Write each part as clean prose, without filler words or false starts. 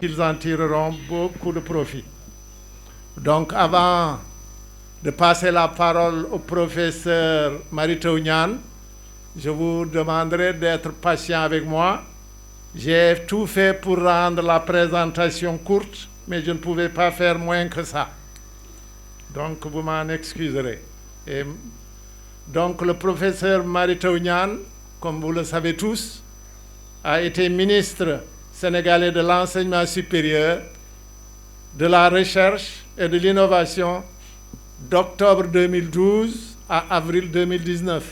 qu'ils en tireront beaucoup de profit. Donc avant de passer la parole au professeur Mary Teuw Niane, je vous demanderai d'être patient avec moi. J'ai tout fait pour rendre la présentation courte, mais je ne pouvais pas faire moins que ça. Donc vous m'en excuserez. Et donc le professeur Mary Teuw Niane, comme vous le savez tous, a été ministre sénégalais de l'enseignement supérieur, de la recherche et de l'innovation d'octobre 2012 à avril 2019,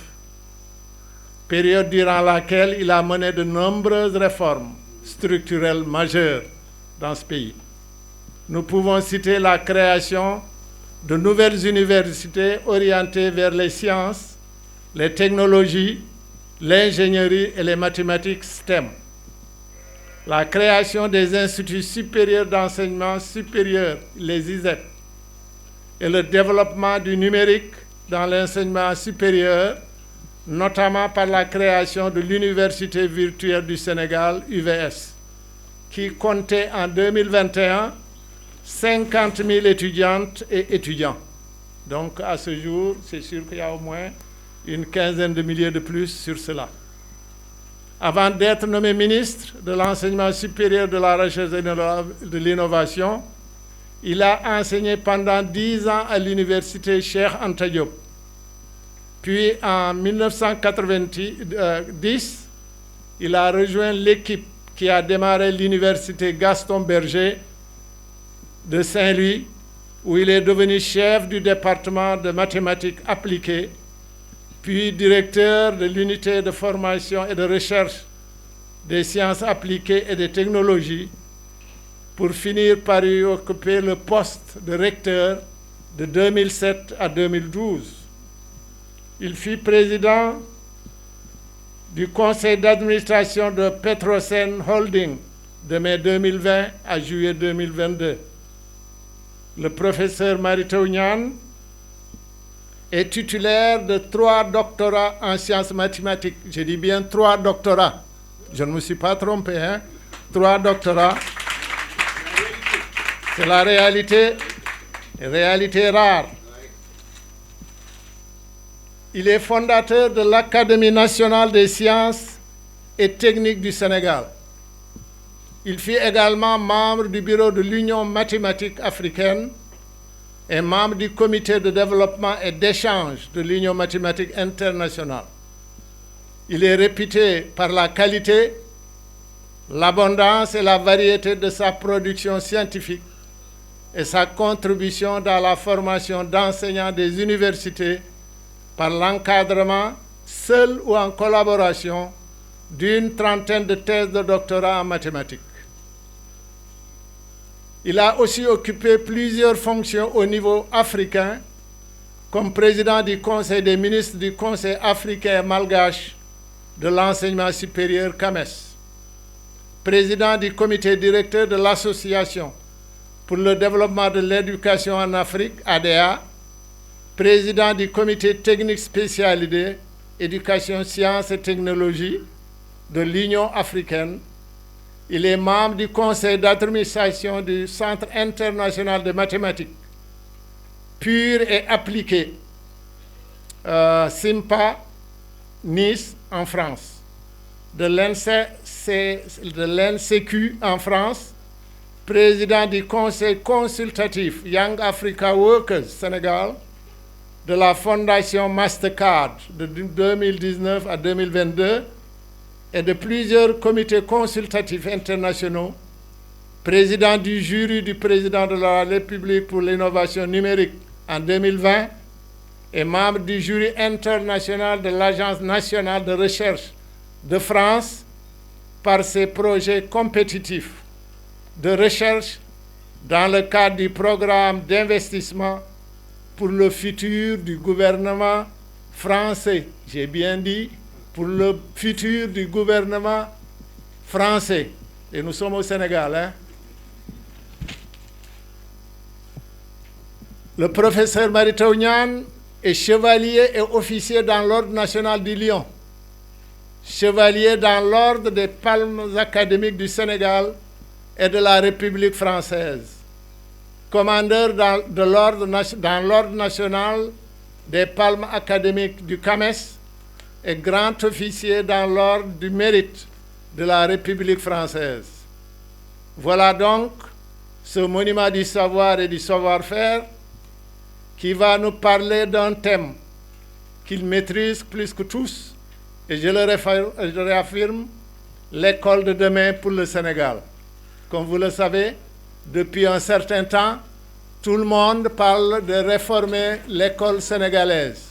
période durant laquelle il a mené de nombreuses réformes structurelles majeures dans ce pays. Nous pouvons citer la création de nouvelles universités orientées vers les sciences, les technologies, l'ingénierie et les mathématiques STEM, la création des instituts supérieurs d'enseignement supérieur, les ISEP, et le développement du numérique dans l'enseignement supérieur, notamment par la création de l'Université virtuelle du Sénégal, UVS, qui comptait en 2021 50 000 étudiantes et étudiants. Donc à ce jour, c'est sûr qu'il y a au moins une quinzaine de milliers de plus sur cela. Avant d'être nommé ministre de l'enseignement supérieur, de la recherche et de l'innovation, il a enseigné pendant 10 ans à l'université Cheikh Anta Diop. Puis en 1990, il a rejoint l'équipe qui a démarré l'université Gaston Berger de Saint-Louis, où il est devenu chef du département de mathématiques appliquées, puis directeur de l'unité de formation et de recherche des sciences appliquées et des technologies, pour finir par y occuper le poste de recteur de 2007 à 2012. Il fut président du conseil d'administration de Petrosen Holding de mai 2020 à juillet 2022. Le professeur Mary Teuw Niane est titulaire de 3 doctorats en sciences mathématiques. Je dis bien 3 doctorats. Je ne me suis pas trompé, hein? 3 doctorats. C'est la réalité rare. Il est fondateur de l'Académie nationale des sciences et techniques du Sénégal. Il fut également membre du bureau de l'Union mathématique africaine et membre du comité de développement et d'échange de l'Union mathématique internationale. Il est réputé par la qualité, l'abondance et la variété de sa production scientifique et sa contribution dans la formation d'enseignants des universités par l'encadrement, seul ou en collaboration, d'une trentaine de thèses de doctorat en mathématiques. Il a aussi occupé plusieurs fonctions au niveau africain, comme président du Conseil des ministres du Conseil africain malgache de l'enseignement supérieur CAMES, président du comité directeur de l'Association pour le développement de l'éducation en Afrique, ADA, président du comité technique spécialisé éducation, sciences et technologies de l'Union africaine. Il est membre du conseil d'administration du Centre international de mathématiques pures et appliquées, SIMPA, Nice, en France, de l'NCQ en France, président du conseil consultatif Young Africa Workers Sénégal, de la fondation Mastercard de 2019 à 2022 et de plusieurs comités consultatifs internationaux, président du jury du président de la République pour l'innovation numérique en 2020 et membre du jury international de l'Agence nationale de recherche de France par ses projets compétitifs de recherche dans le cadre du programme d'investissement pour le futur du gouvernement français. J'ai bien dit, pour le futur du gouvernement français. Et nous sommes au Sénégal, hein? Le professeur Mary Teuw Niane est chevalier et officier dans l'Ordre national du Lion, chevalier dans l'Ordre des Palmes académiques du Sénégal et de la République française, commandeur dans l'ordre national des palmes académiques du CAMES et grand officier dans l'ordre du mérite de la République française. Voilà donc ce monument du savoir et du savoir-faire qui va nous parler d'un thème qu'il maîtrise plus que tous, et je le réaffirme, l'école de demain pour le Sénégal. Comme vous le savez, depuis un certain temps, tout le monde parle de réformer l'école sénégalaise.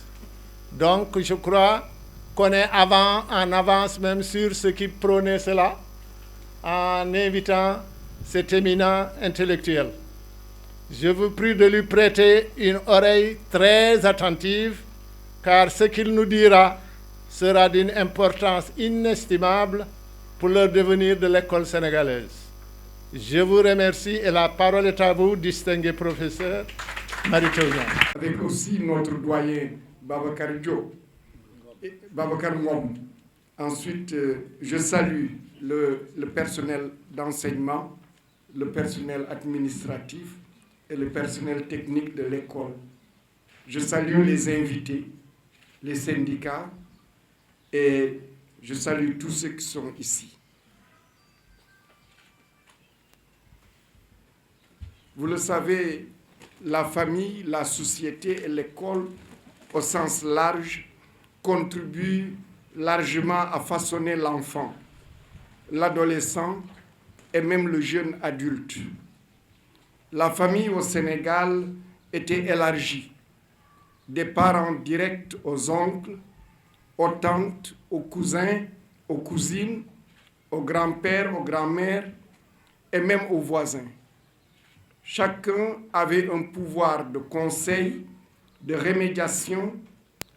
Donc, je crois qu'on est en avance même sur ceux qui prônaient cela, en invitant cet éminent intellectuel. Je vous prie de lui prêter une oreille très attentive, car ce qu'il nous dira sera d'une importance inestimable pour le devenir de l'école sénégalaise. Je vous remercie et la parole est à vous, distingué professeur Mary-Teuw Niane. Avec aussi notre doyen Babacar Diop, Babacar Ngom. Ensuite, je salue le personnel d'enseignement, le personnel administratif et le personnel technique de l'école. Je salue les invités, les syndicats et je salue tous ceux qui sont ici. Vous le savez, la famille, la société et l'école, au sens large, contribuent largement à façonner l'enfant, l'adolescent et même le jeune adulte. La famille au Sénégal était élargie, des parents directs aux oncles, aux tantes, aux cousins, aux cousines, aux grands-pères, aux grands-mères et même aux voisins. Chacun avait un pouvoir de conseil, de remédiation,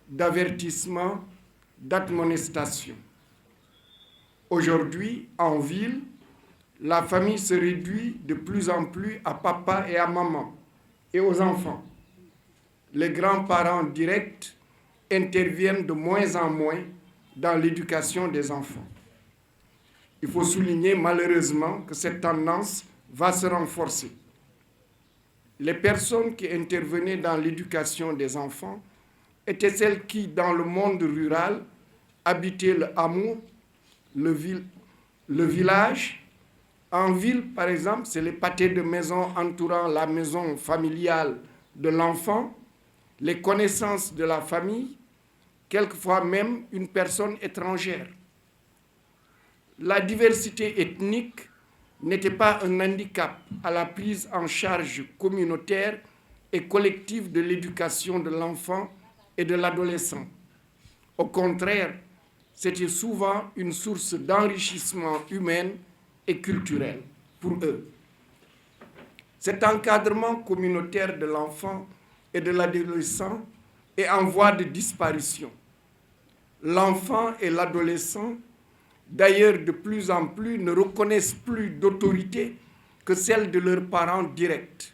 d'avertissement, d'admonestation. Aujourd'hui, en ville, la famille se réduit de plus en plus à papa et à maman et aux enfants. Les grands-parents directs interviennent de moins en moins dans l'éducation des enfants. Il faut souligner malheureusement que cette tendance va se renforcer. Les personnes qui intervenaient dans l'éducation des enfants étaient celles qui, dans le monde rural, habitaient le hameau, le village. En ville, par exemple, c'est les pâtés de maison entourant la maison familiale de l'enfant, les connaissances de la famille, quelquefois même une personne étrangère. La diversité ethnique n'était pas un handicap à la prise en charge communautaire et collective de l'éducation de l'enfant et de l'adolescent. Au contraire, c'était souvent une source d'enrichissement humain et culturel pour eux. Cet encadrement communautaire de l'enfant et de l'adolescent est en voie de disparition. L'enfant et l'adolescent, d'ailleurs de plus en plus, ne reconnaissent plus d'autorité que celle de leurs parents directs.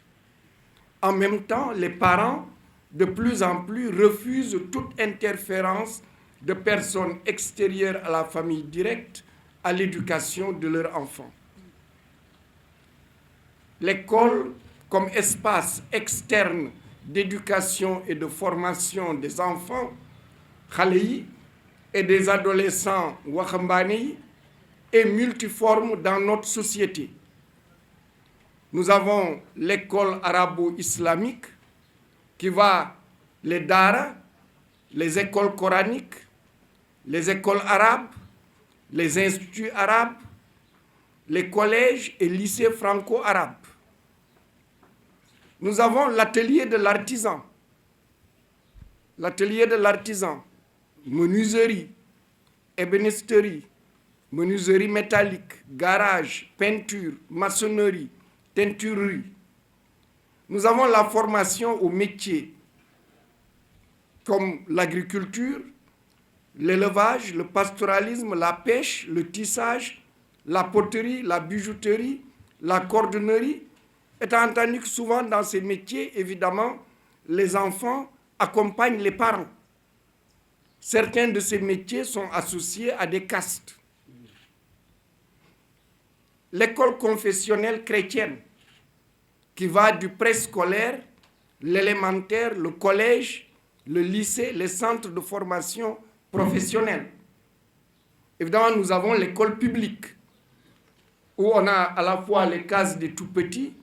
En même temps, les parents, de plus en plus, refusent toute interférence de personnes extérieures à la famille directe à l'éducation de leurs enfants. L'école, comme espace externe d'éducation et de formation des enfants, xale yi, et des adolescents waxambaane yi, est multiforme dans notre société. Nous avons l'école arabo-islamique qui va les daara, les écoles coraniques, les écoles arabes, les instituts arabes, les collèges et lycées franco-arabes. Nous avons l'atelier de l'artisan. L'atelier de l'artisan, menuiserie, ébénisterie, menuiserie métallique, garage, peinture, maçonnerie, teinturerie. Nous avons la formation aux métiers comme l'agriculture, l'élevage, le pastoralisme, la pêche, le tissage, la poterie, la bijouterie, la cordonnerie, étant entendu que souvent dans ces métiers, évidemment, les enfants accompagnent les parents. Certains de ces métiers sont associés à des castes. l'école confessionnelle chrétienne, qui va du préscolaire, l'élémentaire, le collège, le lycée, les centres de formation professionnelle. Évidemment, nous avons l'école publique, où on a à la fois les cases des tout-petits,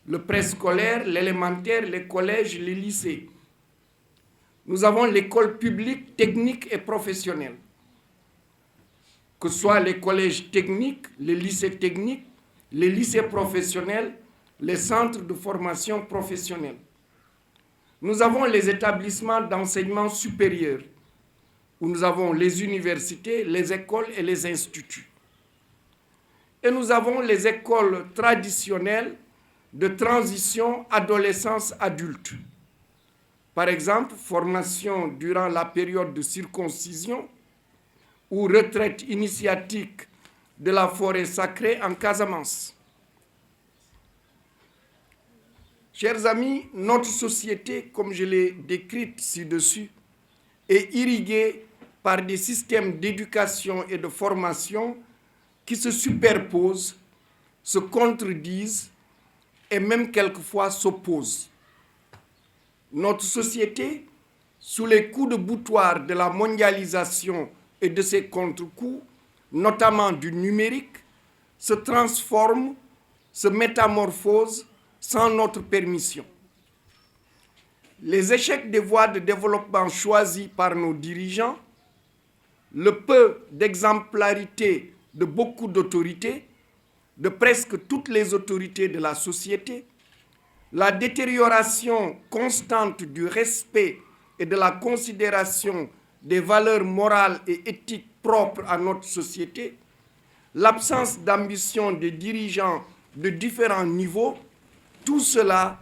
le préscolaire, l'élémentaire, les collèges, les lycées. Nous avons l'école publique, technique et professionnelle. Que ce soit les collèges techniques, les lycées techniques, les lycées professionnels, les centres de formation professionnelle. Nous avons les établissements d'enseignement supérieur, où nous avons les universités, les écoles et les instituts. Et nous avons les écoles traditionnelles de transition adolescence-adulte. Par exemple, formation durant la période de circoncision ou retraite initiatique de la forêt sacrée en Casamance. Chers amis, notre société, comme je l'ai décrite ci-dessus, est irriguée par des systèmes d'éducation et de formation qui se superposent, se contredisent et même quelquefois s'opposent. Notre société, sous les coups de boutoir de la mondialisation et de ses contre-coups, notamment du numérique, se transforme, se métamorphose sans notre permission. Les échecs des voies de développement choisis par nos dirigeants, le peu d'exemplarité de beaucoup d'autorités, de presque toutes les autorités de la société, la détérioration constante du respect et de la considération des valeurs morales et éthiques propres à notre société, l'absence d'ambition des dirigeants de différents niveaux, tout cela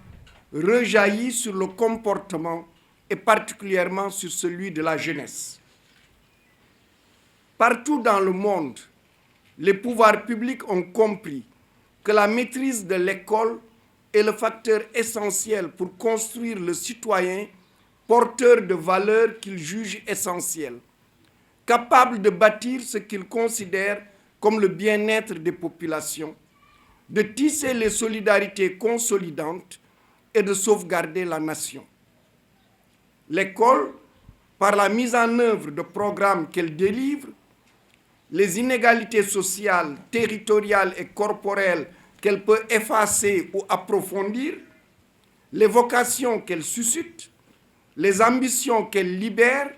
rejaillit sur le comportement et particulièrement sur celui de la jeunesse. Partout dans le monde, les pouvoirs publics ont compris que la maîtrise de l'école est le facteur essentiel pour construire le citoyen porteur de valeurs qu'ils jugent essentielles, capable de bâtir ce qu'ils considèrent comme le bien-être des populations, de tisser les solidarités consolidantes et de sauvegarder la nation. L'école, par la mise en œuvre de programmes qu'elle délivre, les inégalités sociales, territoriales et corporelles qu'elle peut effacer ou approfondir, les vocations qu'elle suscite, les ambitions qu'elle libère,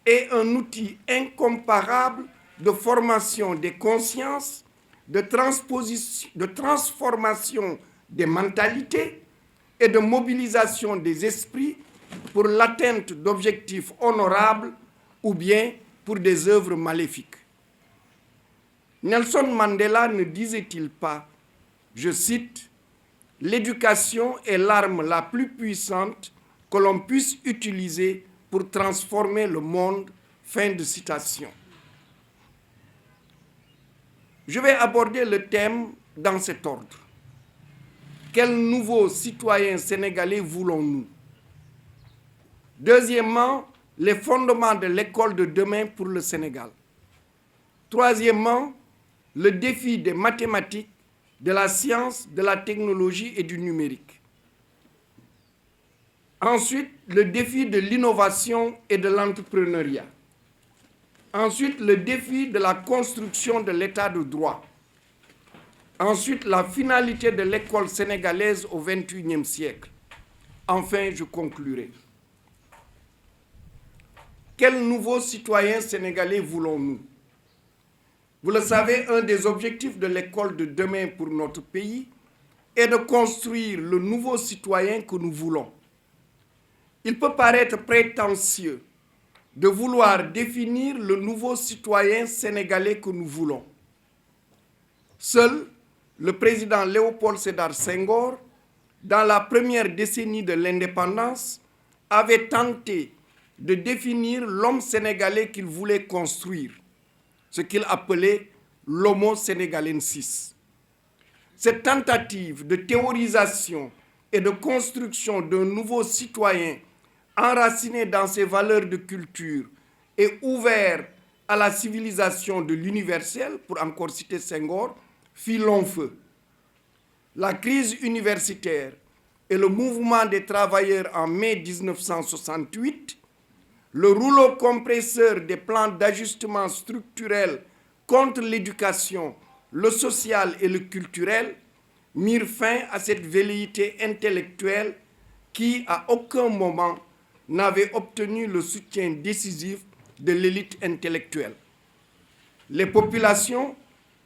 est un outil incomparable de formation des consciences, de transformation des mentalités et de mobilisation des esprits pour l'atteinte d'objectifs honorables ou bien pour des œuvres maléfiques. Nelson Mandela ne disait-il pas, je cite, « L'éducation est l'arme la plus puissante que l'on puisse utiliser pour transformer le monde », fin de citation. Je vais aborder le thème dans cet ordre. Quel nouveau citoyen sénégalais voulons-nous? Deuxièmement, les fondements de l'école de demain pour le Sénégal. Troisièmement, le défi des mathématiques, de la science, de la technologie et du numérique. Ensuite, le défi de l'innovation et de l'entrepreneuriat. Ensuite, le défi de la construction de l'état de droit. Ensuite, la finalité de l'école sénégalaise au XXIe siècle. Enfin, je conclurai. Quel nouveau citoyen sénégalais voulons-nous? Vous le savez, un des objectifs de l'école de demain pour notre pays est de construire le nouveau citoyen que nous voulons. Il peut paraître prétentieux de vouloir définir le nouveau citoyen sénégalais que nous voulons. Seul le président Léopold Sédar Senghor, dans la première décennie de l'indépendance, avait tenté de définir l'homme sénégalais qu'il voulait construire, ce qu'il appelait l'homo sénégalensis. Cette tentative de théorisation et de construction d'un nouveau citoyen enraciné dans ses valeurs de culture et ouvert à la civilisation de l'universel, pour encore citer Senghor, fit long feu. La crise universitaire et le mouvement des travailleurs en mai 1968, le rouleau compresseur des plans d'ajustement structurel contre l'éducation, le social et le culturel mirent fin à cette velléité intellectuelle qui, à aucun moment, n'avait obtenu le soutien décisif de l'élite intellectuelle. Les populations,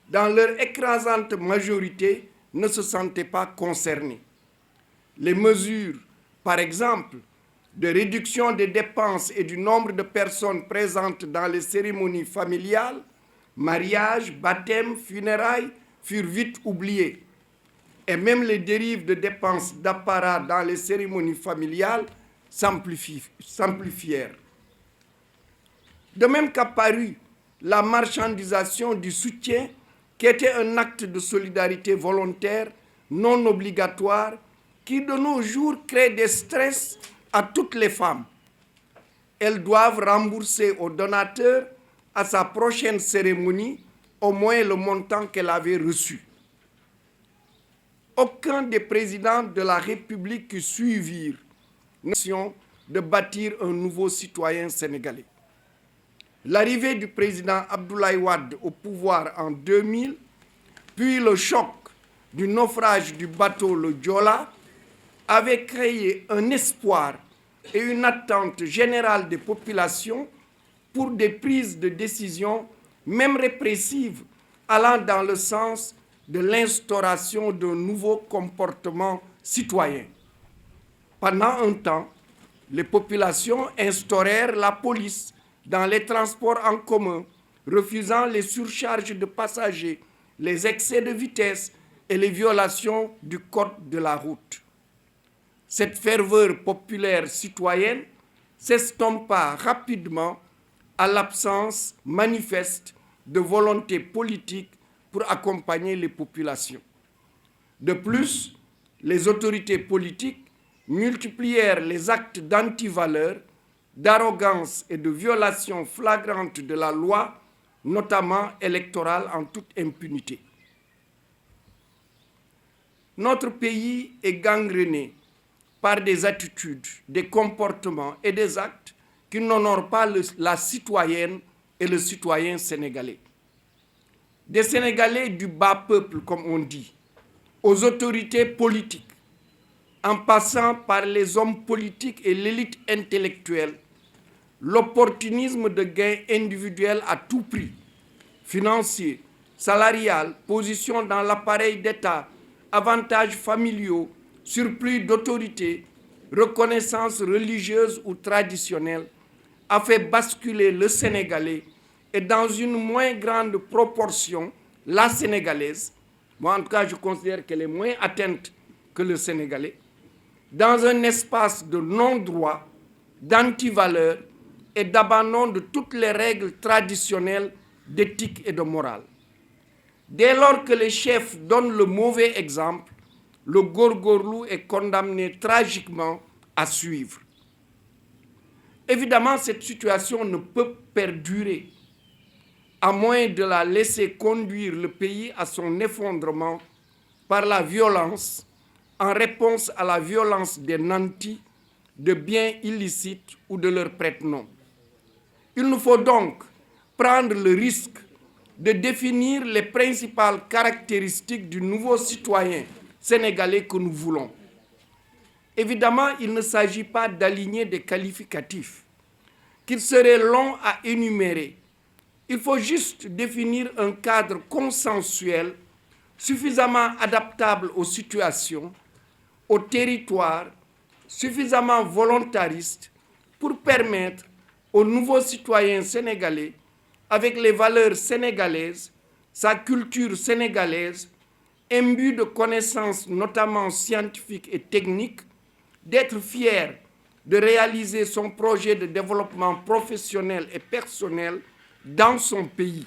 dans leur écrasante majorité, ne se sentaient pas concernées. Les mesures, par exemple, de réduction des dépenses et du nombre de personnes présentes dans les cérémonies familiales, mariages, baptêmes, funérailles, furent vite oubliées. Et même les dérives de dépenses d'apparat dans les cérémonies familiales s'amplifièrent. De même qu'apparut la marchandisation du soutien, qui était un acte de solidarité volontaire, non obligatoire, qui de nos jours crée des stress à toutes les femmes. Elles doivent rembourser au donateur à sa prochaine cérémonie au moins le montant qu'elle avait reçu. Aucun des présidents de la République qui suivirent n'ont de bâtir un nouveau citoyen sénégalais. L'arrivée du président Abdoulaye Wade au pouvoir en 2000, puis le choc du naufrage du bateau le Joola, avait créé un espoir et une attente générale des populations pour des prises de décision, même répressives, allant dans le sens de l'instauration d'un nouveau comportement citoyen. Pendant un temps, les populations instaurèrent la police dans les transports en commun, refusant les surcharges de passagers, les excès de vitesse et les violations du code de la route. Cette ferveur populaire citoyenne s'estompa rapidement à l'absence manifeste de volonté politique pour accompagner les populations. De plus, les autorités politiques multiplièrent les actes d'antivaleur, d'arrogance et de violation flagrante de la loi, notamment électorale, en toute impunité. Notre pays est gangréné par des attitudes, des comportements et des actes qui n'honorent pas la citoyenne et le citoyen sénégalais. Des Sénégalais du bas peuple, comme on dit, aux autorités politiques, en passant par les hommes politiques et l'élite intellectuelle, l'opportunisme de gains individuels à tout prix, financiers, salarial, position dans l'appareil d'État, avantages familiaux, surplus d'autorité, reconnaissance religieuse ou traditionnelle, a fait basculer le Sénégalais et dans une moins grande proportion, la Sénégalaise, moi en tout cas je considère qu'elle est moins atteinte que le Sénégalais, dans un espace de non-droit, d'antivaleur et d'abandon de toutes les règles traditionnelles d'éthique et de morale. Dès lors que les chefs donnent le mauvais exemple, le góorgóorlu est condamné tragiquement à suivre. Évidemment, cette situation ne peut perdurer, à moins de la laisser conduire le pays à son effondrement par la violence, en réponse à la violence des nantis, de biens illicites ou de leurs prête-noms. Il nous faut donc prendre le risque de définir les principales caractéristiques du nouveau citoyen sénégalais que nous voulons. Évidemment, il ne s'agit pas d'aligner des qualificatifs qu'il serait long à énumérer. Il faut juste définir un cadre consensuel suffisamment adaptable aux situations, aux territoires, suffisamment volontariste pour permettre aux nouveaux citoyens sénégalais, avec les valeurs sénégalaises, sa culture sénégalaise, imbu de connaissances notamment scientifiques et techniques, d'être fier de réaliser son projet de développement professionnel et personnel dans son pays,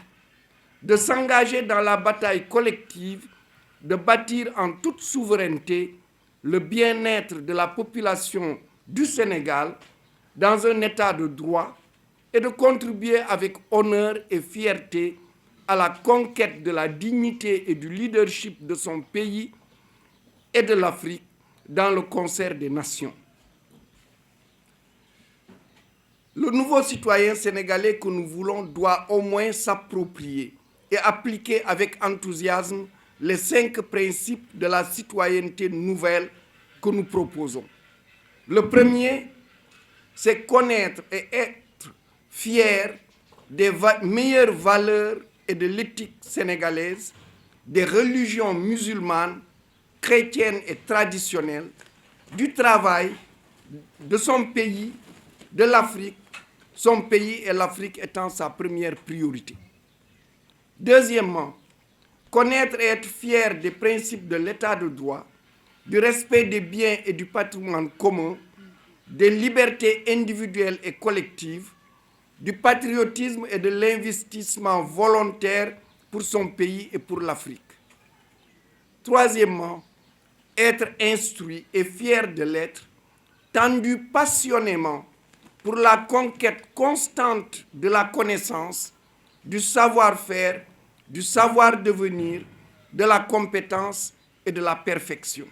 de s'engager dans la bataille collective, de bâtir en toute souveraineté le bien-être de la population du Sénégal dans un état de droit et de contribuer avec honneur et fierté à la conquête de la dignité et du leadership de son pays et de l'Afrique dans le concert des nations. Le nouveau citoyen sénégalais que nous voulons doit au moins s'approprier et appliquer avec enthousiasme les 5 principes de la citoyenneté nouvelle que nous proposons. Le premier, c'est connaître et être fier des meilleures valeurs et de l'éthique sénégalaise, des religions musulmanes, chrétiennes et traditionnelles, du travail, de son pays, de l'Afrique, son pays et l'Afrique étant sa première priorité. Deuxièmement, connaître et être fier des principes de l'état de droit, du respect des biens et du patrimoine commun, des libertés individuelles et collectives, du patriotisme et de l'investissement volontaire pour son pays et pour l'Afrique. Troisièmement, être instruit et fier de l'être, tendu passionnément pour la conquête constante de la connaissance, du savoir-faire, du savoir-devenir, de la compétence et de la perfection.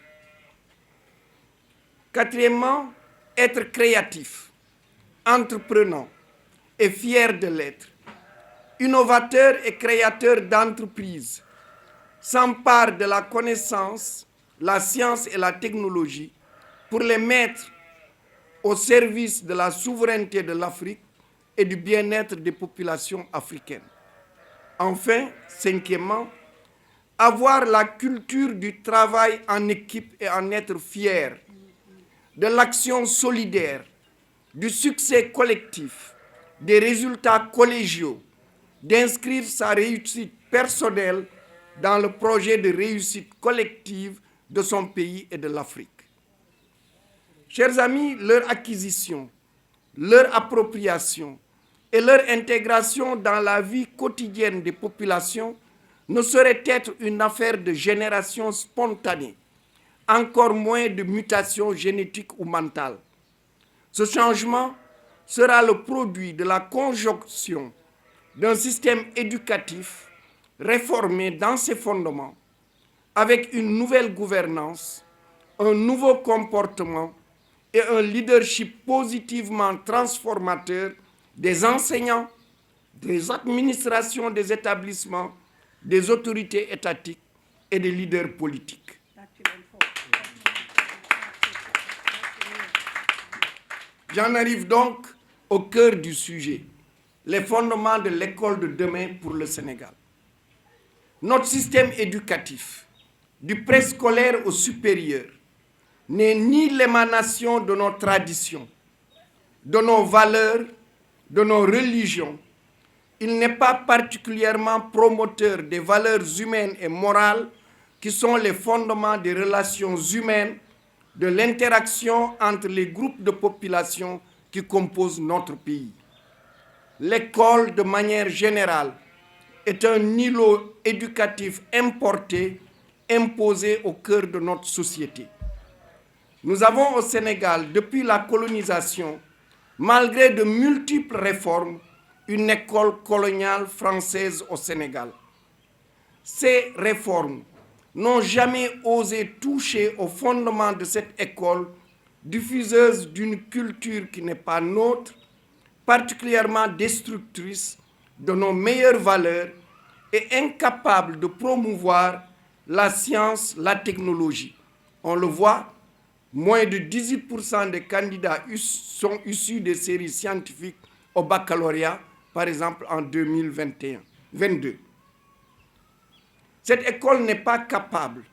Quatrièmement, être créatif, entreprenant et fier de l'être, innovateur et créateur d'entreprises, s'empare de la connaissance, la science et la technologie pour les mettre au service de la souveraineté de l'Afrique et du bien-être des populations africaines. Enfin, cinquièmement, avoir la culture du travail en équipe et en être fier, de l'action solidaire, du succès collectif, des résultats collégiaux, d'inscrire sa réussite personnelle dans le projet de réussite collective de son pays et de l'Afrique. Chers amis, leur acquisition, leur appropriation et leur intégration dans la vie quotidienne des populations ne saurait être une affaire de génération spontanée, encore moins de mutation génétique ou mentale. Ce changement sera le produit de la conjonction d'un système éducatif réformé dans ses fondements, avec une nouvelle gouvernance, un nouveau comportement et un leadership positivement transformateur des enseignants, des administrations des établissements, des autorités étatiques et des leaders politiques. J'en arrive donc au cœur du sujet, les fondements de l'école de demain pour le Sénégal. Notre système éducatif, du préscolaire au supérieur, n'est ni l'émanation de nos traditions, de nos valeurs, de nos religions. Il n'est pas particulièrement promoteur des valeurs humaines et morales qui sont les fondements des relations humaines, de l'interaction entre les groupes de population qui composent notre pays. L'école, de manière générale, est un îlot éducatif importé, imposé au cœur de notre société. Nous avons au Sénégal, depuis la colonisation, malgré de multiples réformes, une école coloniale française au Sénégal. Ces réformes n'ont jamais osé toucher au fondement de cette école, diffuseuse d'une culture qui n'est pas nôtre, particulièrement destructrice de nos meilleures valeurs et incapable de promouvoir la science, la technologie. On le voit, moins de 18% des candidats sont issus des séries scientifiques au baccalauréat, par exemple en 2022. Cette école n'est pas capable,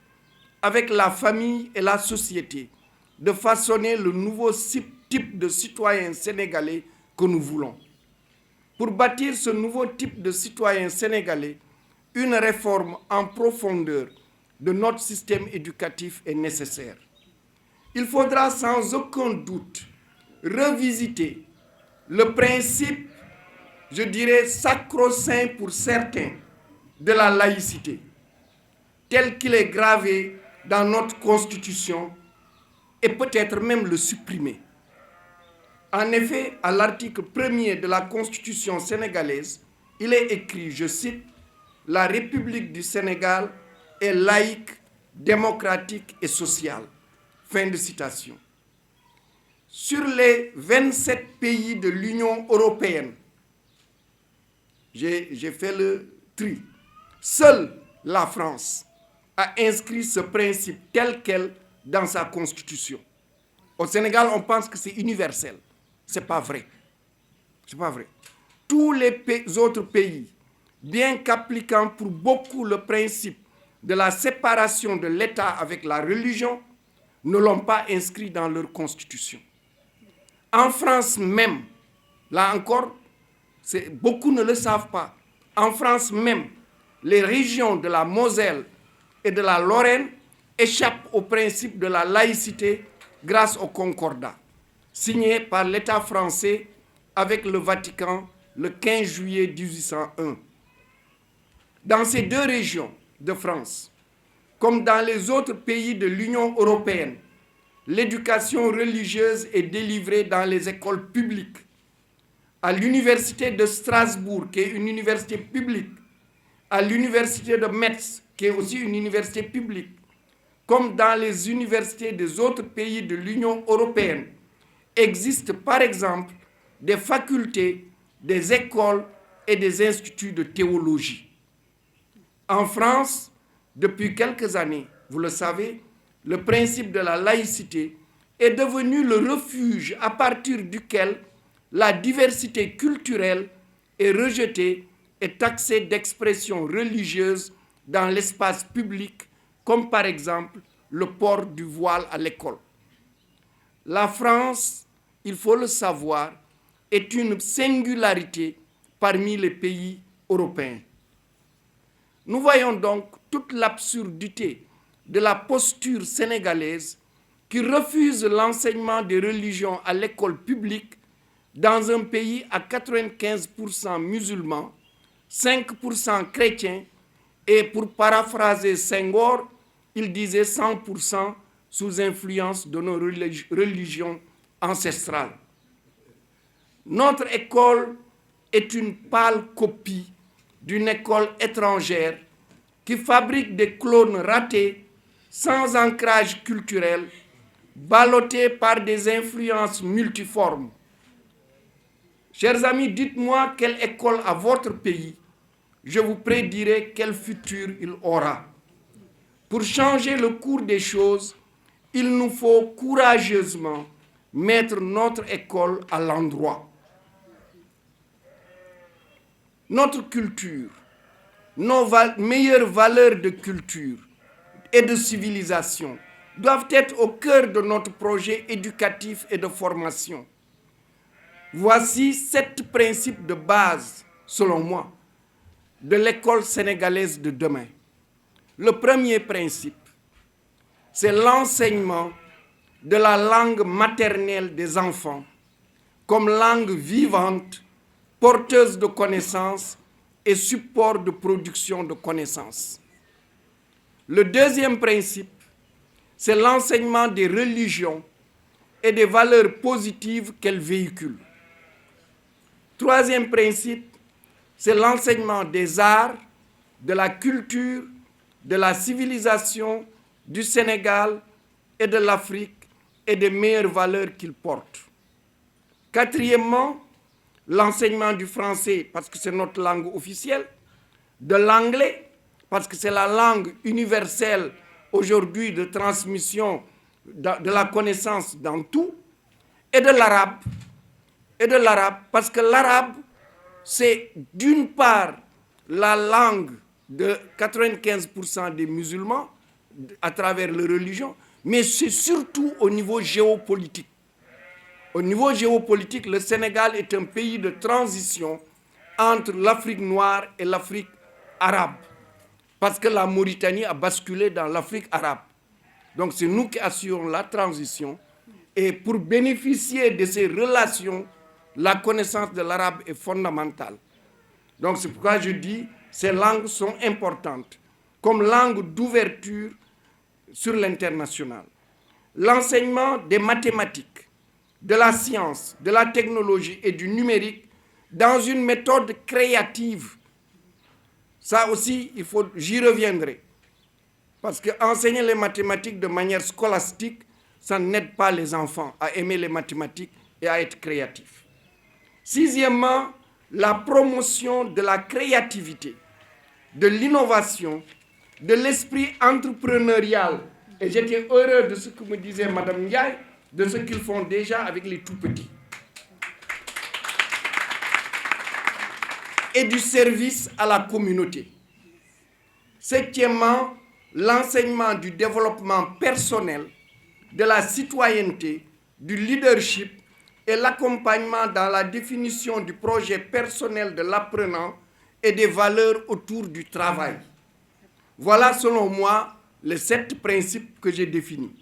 avec la famille et la société, de façonner le nouveau type de citoyen sénégalais que nous voulons. Pour bâtir ce nouveau type de citoyen sénégalais, une réforme en profondeur de notre système éducatif est nécessaire. Il faudra sans aucun doute revisiter le principe, je dirais sacro-saint pour certains, de la laïcité, tel qu'il est gravé dans notre Constitution, et peut-être même le supprimer. En effet, à l'article 1er de la Constitution sénégalaise, il est écrit, je cite, « la République du Sénégal est laïque, démocratique et sociale. Fin de citation. Sur les 27 pays de l'Union européenne, j'ai fait le tri, seule la France a inscrit ce principe tel quel dans sa constitution. Au Sénégal, on pense que c'est universel. Ce n'est pas vrai. Ce n'est pas vrai. Tous les autres pays, bien qu'appliquant pour beaucoup le principe de la séparation de l'État avec la religion, ne l'ont pas inscrit dans leur constitution. En France même, là encore, beaucoup ne le savent pas, en France même, les régions de la Moselle et de la Lorraine échappent au principe de la laïcité grâce au concordat, signé par l'État français avec le Vatican le 15 juillet 1801. Dans ces deux régions de France, comme dans les autres pays de l'Union européenne, l'éducation religieuse est délivrée dans les écoles publiques. À l'université de Strasbourg, qui est une université publique, à l'université de Metz, qui est aussi une université publique, comme dans les universités des autres pays de l'Union européenne, existent par exemple des facultés, des écoles et des instituts de théologie. En France, depuis quelques années, vous le savez, le principe de la laïcité est devenu le refuge à partir duquel la diversité culturelle est rejetée et taxée d'expression religieuse dans l'espace public, comme par exemple le port du voile à l'école. La France, il faut le savoir, est une singularité parmi les pays européens. Nous voyons donc toute l'absurdité de la posture sénégalaise qui refuse l'enseignement des religions à l'école publique dans un pays à 95% musulmans, 5% chrétiens et, pour paraphraser Senghor, il disait 100% sous influence de nos religions ancestrales. Notre école est une pâle copie d'une école étrangère qui fabrique des clones ratés, sans ancrage culturel, ballottés par des influences multiformes. Chers amis, dites-moi quelle école a votre pays, je vous prédirai quel futur il aura. Pour changer le cours des choses, il nous faut courageusement mettre notre école à l'endroit. Notre culture, nos meilleures valeurs de culture et de civilisation doivent être au cœur de notre projet éducatif et de formation. Voici 7 principes de base, selon moi, de l'école sénégalaise de demain. Le premier principe, c'est l'enseignement de la langue maternelle des enfants comme langue vivante, porteuse de connaissances et support de production de connaissances. Le deuxième principe, c'est l'enseignement des religions et des valeurs positives qu'elles véhiculent. Troisième principe, c'est l'enseignement des arts, de la culture, de la civilisation du Sénégal et de l'Afrique et des meilleures valeurs qu'ils portent. Quatrièmement, l'enseignement du français, parce que c'est notre langue officielle, de l'anglais, parce que c'est la langue universelle aujourd'hui de transmission de la connaissance dans tout, et de l'arabe. Et de l'arabe, parce que l'arabe, c'est d'une part la langue de 95% des musulmans à travers leur religion, mais c'est surtout au niveau géopolitique. Au niveau géopolitique, le Sénégal est un pays de transition entre l'Afrique noire et l'Afrique arabe, parce que la Mauritanie a basculé dans l'Afrique arabe. Donc c'est nous qui assurons la transition, et pour bénéficier de ces relations, la connaissance de l'arabe est fondamentale. Donc c'est pourquoi je dis que ces langues sont importantes comme langue d'ouverture sur l'international. L'enseignement des mathématiques, de la science, de la technologie et du numérique dans une méthode créative. Ça aussi, j'y reviendrai. Parce que enseigner les mathématiques de manière scolastique, ça n'aide pas les enfants à aimer les mathématiques et à être créatifs. Sixièmement, la promotion de la créativité, de l'innovation, de l'esprit entrepreneurial. Et j'étais heureux de ce que me disait Mme Ndiaye, de ce qu'ils font déjà avec les tout-petits. Et du service à la communauté. Septièmement, l'enseignement du développement personnel, de la citoyenneté, du leadership et l'accompagnement dans la définition du projet personnel de l'apprenant et des valeurs autour du travail. Voilà, selon moi, les 7 principes que j'ai définis.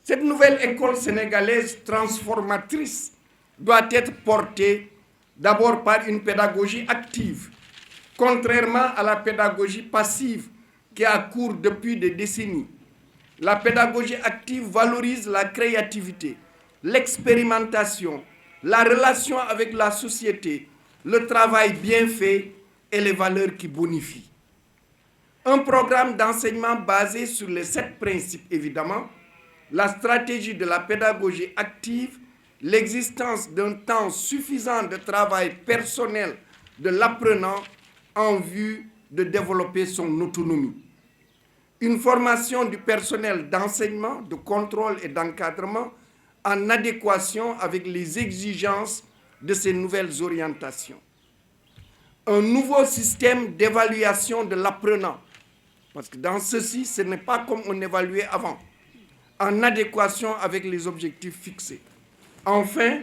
Cette nouvelle école sénégalaise transformatrice doit être portée d'abord par une pédagogie active, contrairement à la pédagogie passive qui a cours depuis des décennies. La pédagogie active valorise la créativité, l'expérimentation, la relation avec la société, le travail bien fait et les valeurs qui bonifient. Un programme d'enseignement basé sur les 7 principes, évidemment, la stratégie de la pédagogie active, l'existence d'un temps suffisant de travail personnel de l'apprenant en vue de développer son autonomie. Une formation du personnel d'enseignement, de contrôle et d'encadrement en adéquation avec les exigences de ces nouvelles orientations. Un nouveau système d'évaluation de l'apprenant, parce que dans ceci, ce n'est pas comme on évaluait avant, en adéquation avec les objectifs fixés. Enfin,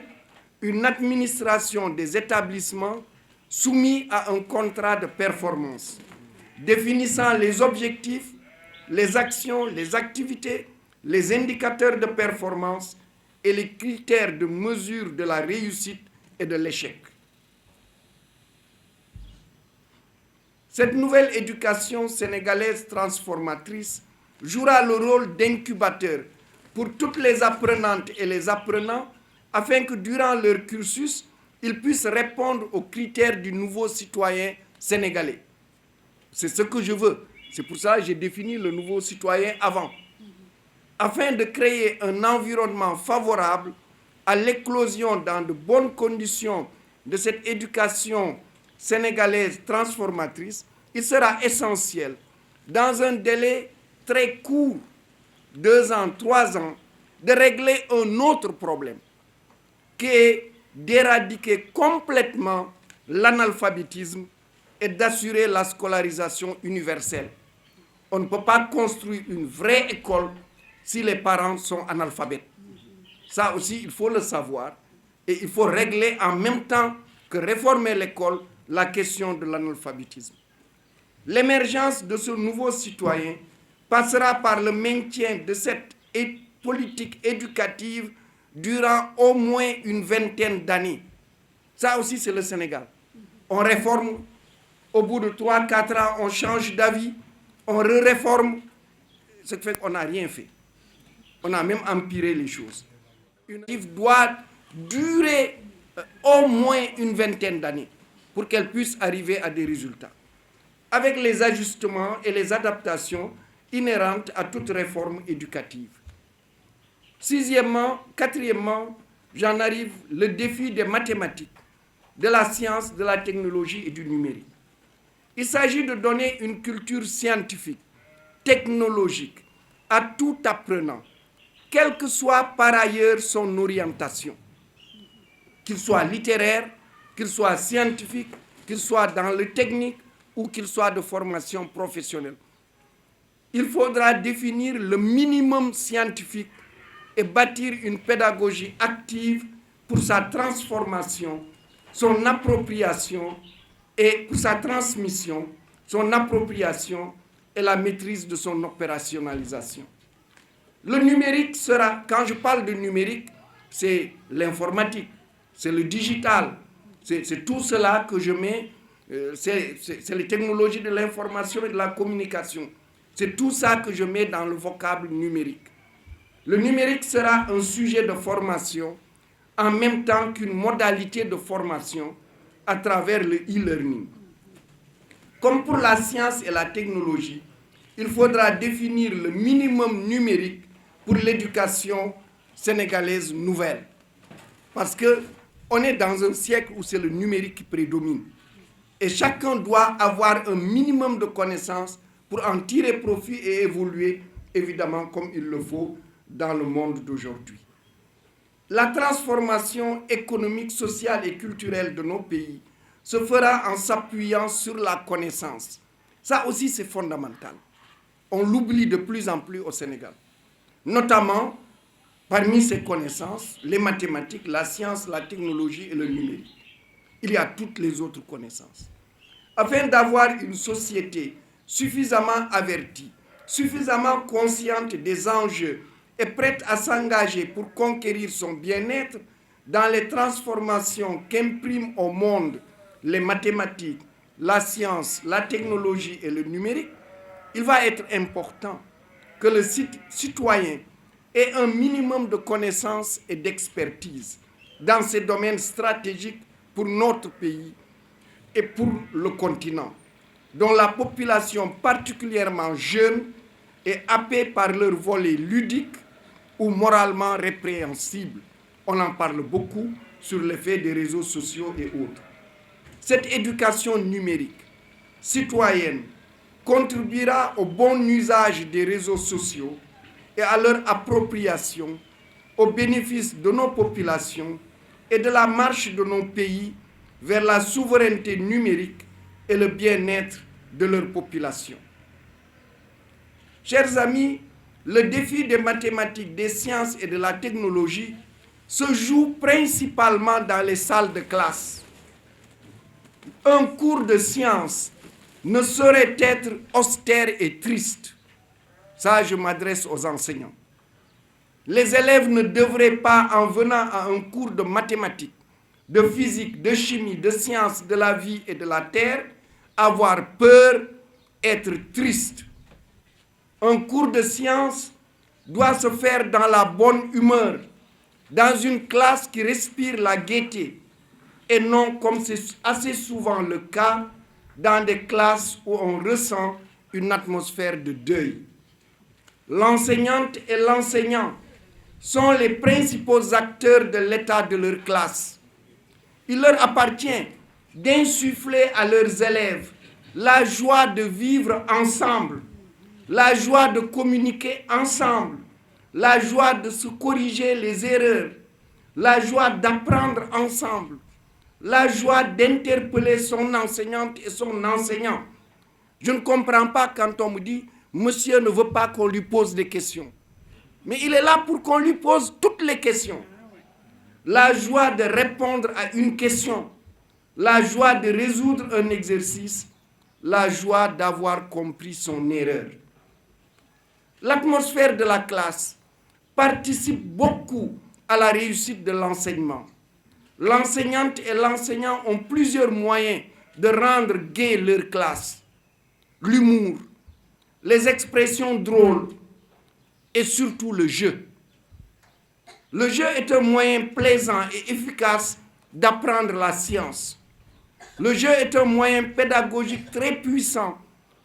une administration des établissements soumis à un contrat de performance, définissant les objectifs, les actions, les activités, les indicateurs de performance et les critères de mesure de la réussite et de l'échec. Cette nouvelle éducation sénégalaise transformatrice jouera le rôle d'incubateur pour toutes les apprenantes et les apprenants afin que durant leur cursus, ils puissent répondre aux critères du nouveau citoyen sénégalais. C'est ce que je veux. C'est pour ça que j'ai défini le nouveau citoyen avant. Afin de créer un environnement favorable à l'éclosion dans de bonnes conditions de cette éducation sénégalaise transformatrice, il sera essentiel, dans un délai très court, 2 ans, 3 ans, de régler un autre problème, qui est d'éradiquer complètement l'analphabétisme et d'assurer la scolarisation universelle. On ne peut pas construire une vraie école si les parents sont analphabètes. Ça aussi, il faut le savoir. Et il faut régler en même temps que réformer l'école la question de l'analphabétisme. L'émergence de ce nouveau citoyen passera par le maintien de cette politique éducative durant au moins une vingtaine d'années. Ça aussi, c'est le Sénégal. On réforme, au bout de 3-4 ans, on change d'avis, on réforme, ce qui fait qu'on n'a rien fait. On a même empiré les choses. Une éducation doit durer au moins une vingtaine d'années pour qu'elle puisse arriver à des résultats, avec les ajustements et les adaptations inhérentes à toute réforme éducative. Quatrièmement, j'en arrive, le défi des mathématiques, de la science, de la technologie et du numérique. Il s'agit de donner une culture scientifique, technologique, à tout apprenant, quelle que soit par ailleurs son orientation, qu'il soit littéraire, qu'il soit scientifique, qu'il soit dans le technique ou qu'il soit de formation professionnelle. Il faudra définir le minimum scientifique et bâtir une pédagogie active pour sa transformation, son appropriation et pour sa transmission, son appropriation et la maîtrise de son opérationnalisation. Le numérique sera, quand je parle de numérique, c'est l'informatique, c'est le digital, c'est tout cela que je mets, c'est les technologies de l'information et de la communication. C'est tout ça que je mets dans le vocable numérique. Le numérique sera un sujet de formation en même temps qu'une modalité de formation à travers le e-learning. comme pour la science et la technologie, il faudra définir le minimum numérique pour l'éducation sénégalaise nouvelle. Parce qu'on est dans un siècle où c'est le numérique qui prédomine. Et chacun doit avoir un minimum de connaissances pour en tirer profit et évoluer, évidemment, comme il le faut dans le monde d'aujourd'hui. La transformation économique, sociale et culturelle de nos pays se fera en s'appuyant sur la connaissance. Ça aussi, c'est fondamental. On l'oublie de plus en plus au Sénégal. Notamment, parmi ces connaissances, les mathématiques, la science, la technologie et le numérique. Il y a toutes les autres connaissances. Afin d'avoir une société suffisamment avertie, suffisamment consciente des enjeux et prête à s'engager pour conquérir son bien-être dans les transformations qu'impriment au monde les mathématiques, la science, la technologie et le numérique, il va être important que le citoyen ait un minimum de connaissances et d'expertise dans ces domaines stratégiques pour notre pays et pour le continent, dont la population particulièrement jeune est happée par leur volet ludique ou moralement répréhensible. On en parle beaucoup sur l'effet des réseaux sociaux et autres. Cette éducation numérique citoyenne contribuera au bon usage des réseaux sociaux et à leur appropriation au bénéfice de nos populations et de la marche de nos pays vers la souveraineté numérique et le bien-être de leur population. Chers amis, le défi des mathématiques, des sciences et de la technologie se joue principalement dans les salles de classe. Un cours de sciences ne saurait être austère et triste. Ça, je m'adresse aux enseignants. Les élèves ne devraient pas, en venant à un cours de mathématiques, de physique, de chimie, de sciences, de la vie et de la terre, avoir peur, être triste. Un cours de sciences doit se faire dans la bonne humeur, dans une classe qui respire la gaieté, et non, comme c'est assez souvent le cas, dans des classes où on ressent une atmosphère de deuil. L'enseignante et l'enseignant sont les principaux acteurs de l'état de leur classe. Il leur appartient d'insuffler à leurs élèves la joie de vivre ensemble, la joie de communiquer ensemble, la joie de se corriger les erreurs, la joie d'apprendre ensemble, la joie d'interpeller son enseignante et son enseignant. Je ne comprends pas quand on me dit « Monsieur ne veut pas qu'on lui pose des questions ». Mais il est là pour qu'on lui pose toutes les questions. La joie de répondre à une question, la joie de résoudre un exercice, la joie d'avoir compris son erreur. L'atmosphère de la classe participe beaucoup à la réussite de l'enseignement. L'enseignante et l'enseignant ont plusieurs moyens de rendre gai leur classe. L'humour, les expressions drôles et surtout le jeu. Le jeu est un moyen plaisant et efficace d'apprendre la science. Le jeu est un moyen pédagogique très puissant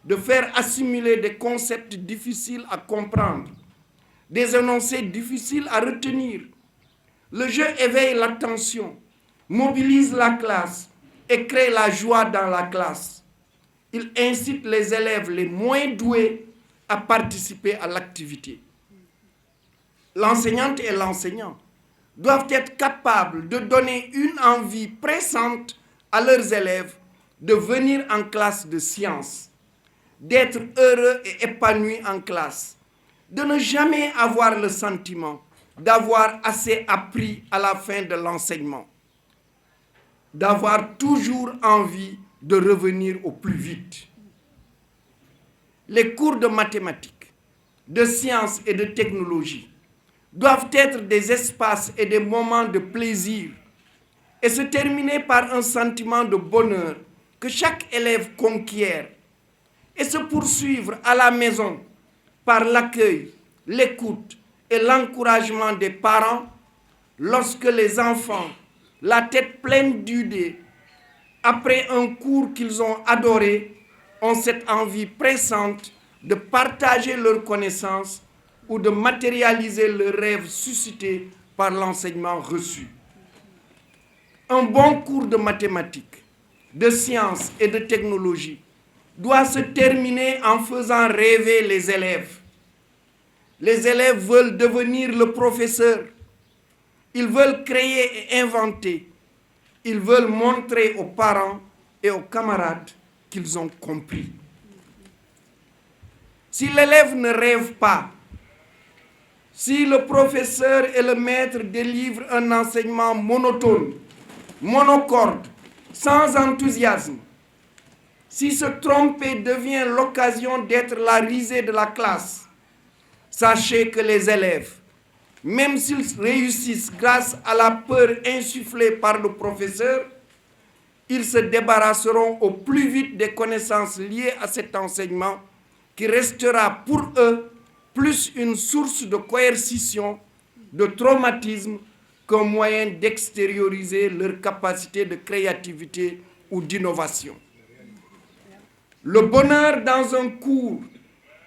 de faire assimiler des concepts difficiles à comprendre, des énoncés difficiles à retenir. Le jeu éveille l'attention, mobilise la classe et crée la joie dans la classe. Il incite les élèves les moins doués à participer à l'activité. L'enseignante et l'enseignant doivent être capables de donner une envie pressante à leurs élèves de venir en classe de sciences, d'être heureux et épanouis en classe, de ne jamais avoir le sentiment d'avoir assez appris à la fin de l'enseignement, d'avoir toujours envie de revenir au plus vite. Les cours de mathématiques, de sciences et de technologie doivent être des espaces et des moments de plaisir et se terminer par un sentiment de bonheur que chaque élève conquiert et se poursuivre à la maison par l'accueil, l'écoute et l'encouragement des parents lorsque les enfants, la tête pleine d'idées, après un cours qu'ils ont adoré, ont cette envie pressante de partager leurs connaissances ou de matérialiser leurs rêves suscités par l'enseignement reçu. Un bon cours de mathématiques, de sciences et de technologie doit se terminer en faisant rêver les élèves. Les élèves veulent devenir le professeur. Ils veulent créer et inventer. Ils veulent montrer aux parents et aux camarades qu'ils ont compris. Si l'élève ne rêve pas, si le professeur et le maître délivrent un enseignement monotone, monocorde, sans enthousiasme, si se tromper devient l'occasion d'être la risée de la classe, sachez que les élèves, même s'ils réussissent grâce à la peur insufflée par le professeur, ils se débarrasseront au plus vite des connaissances liées à cet enseignement qui restera pour eux plus une source de coercition, de traumatisme qu'un moyen d'extérioriser leur capacité de créativité ou d'innovation. Le bonheur dans un cours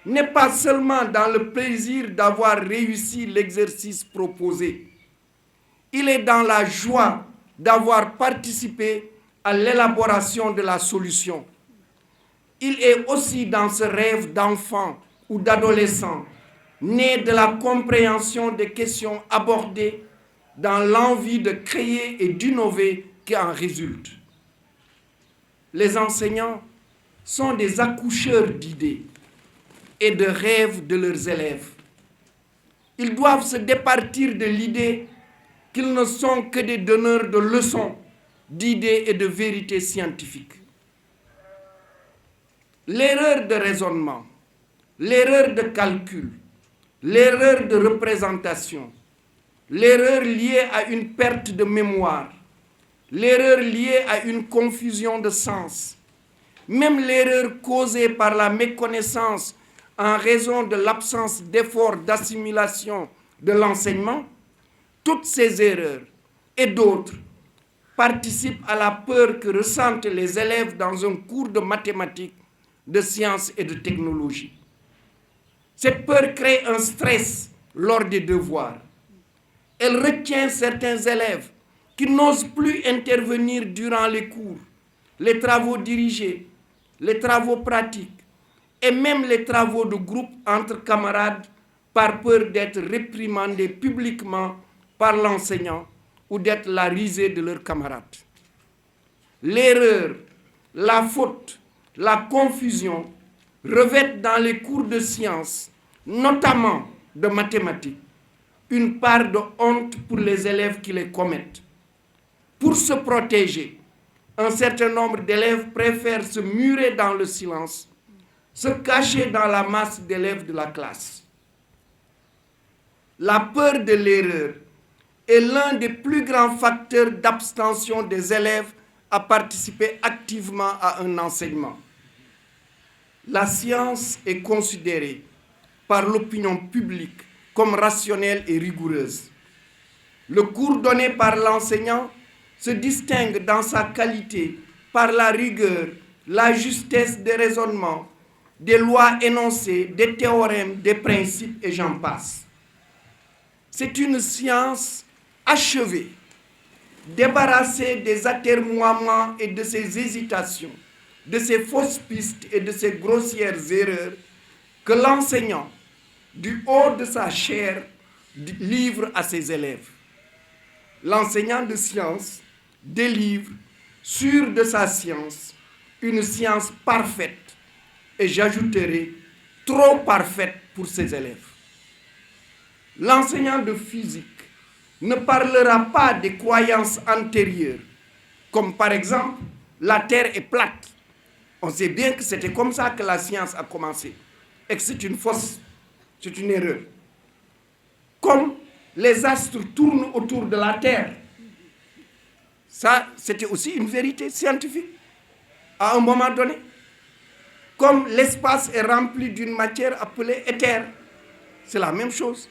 n'est pas seulement dans le plaisir d'avoir réussi l'exercice proposé. Il est dans la joie d'avoir participé à l'élaboration de la solution. Il est aussi dans ce rêve d'enfant ou d'adolescent, né de la compréhension des questions abordées, dans l'envie de créer et d'innover qui en résulte. Les enseignants sont des accoucheurs d'idées et de rêves de leurs élèves. Ils doivent se départir de l'idée qu'ils ne sont que des donneurs de leçons, d'idées et de vérités scientifiques. L'erreur de raisonnement, l'erreur de calcul, l'erreur de représentation, l'erreur liée à une perte de mémoire, l'erreur liée à une confusion de sens, même l'erreur causée par la méconnaissance en raison de l'absence d'efforts d'assimilation de l'enseignement, toutes ces erreurs et d'autres participent à la peur que ressentent les élèves dans un cours de mathématiques, de sciences et de technologie. Cette peur crée un stress lors des devoirs. Elle retient certains élèves qui n'osent plus intervenir durant les cours, les travaux dirigés, les travaux pratiques et même les travaux de groupe entre camarades par peur d'être réprimandés publiquement par l'enseignant ou d'être la risée de leurs camarades. L'erreur, la faute, la confusion revêtent dans les cours de sciences, notamment de mathématiques, une part de honte pour les élèves qui les commettent. Pour se protéger, un certain nombre d'élèves préfèrent se murer dans le silence, se cacher dans la masse d'élèves de la classe. La peur de l'erreur est l'un des plus grands facteurs d'abstention des élèves à participer activement à un enseignement. La science est considérée par l'opinion publique comme rationnelle et rigoureuse. Le cours donné par l'enseignant se distingue dans sa qualité par la rigueur, la justesse des raisonnements, des lois énoncées, des théorèmes, des principes et j'en passe. C'est une science achevée, débarrassée des atermoiements et de ses hésitations, de ses fausses pistes et de ses grossières erreurs que l'enseignant, du haut de sa chair, livre à ses élèves. L'enseignant de science délivre, sûr de sa science, une science parfaite, et j'ajouterai, trop parfaite pour ses élèves. L'enseignant de physique ne parlera pas des croyances antérieures, comme par exemple, la Terre est plate. On sait bien que c'était comme ça que la science a commencé, et que c'est une fausse, c'est une erreur. Comme les astres tournent autour de la Terre. Ça, c'était aussi une vérité scientifique à un moment donné. Comme l'espace est rempli d'une matière appelée éther, c'est la même chose.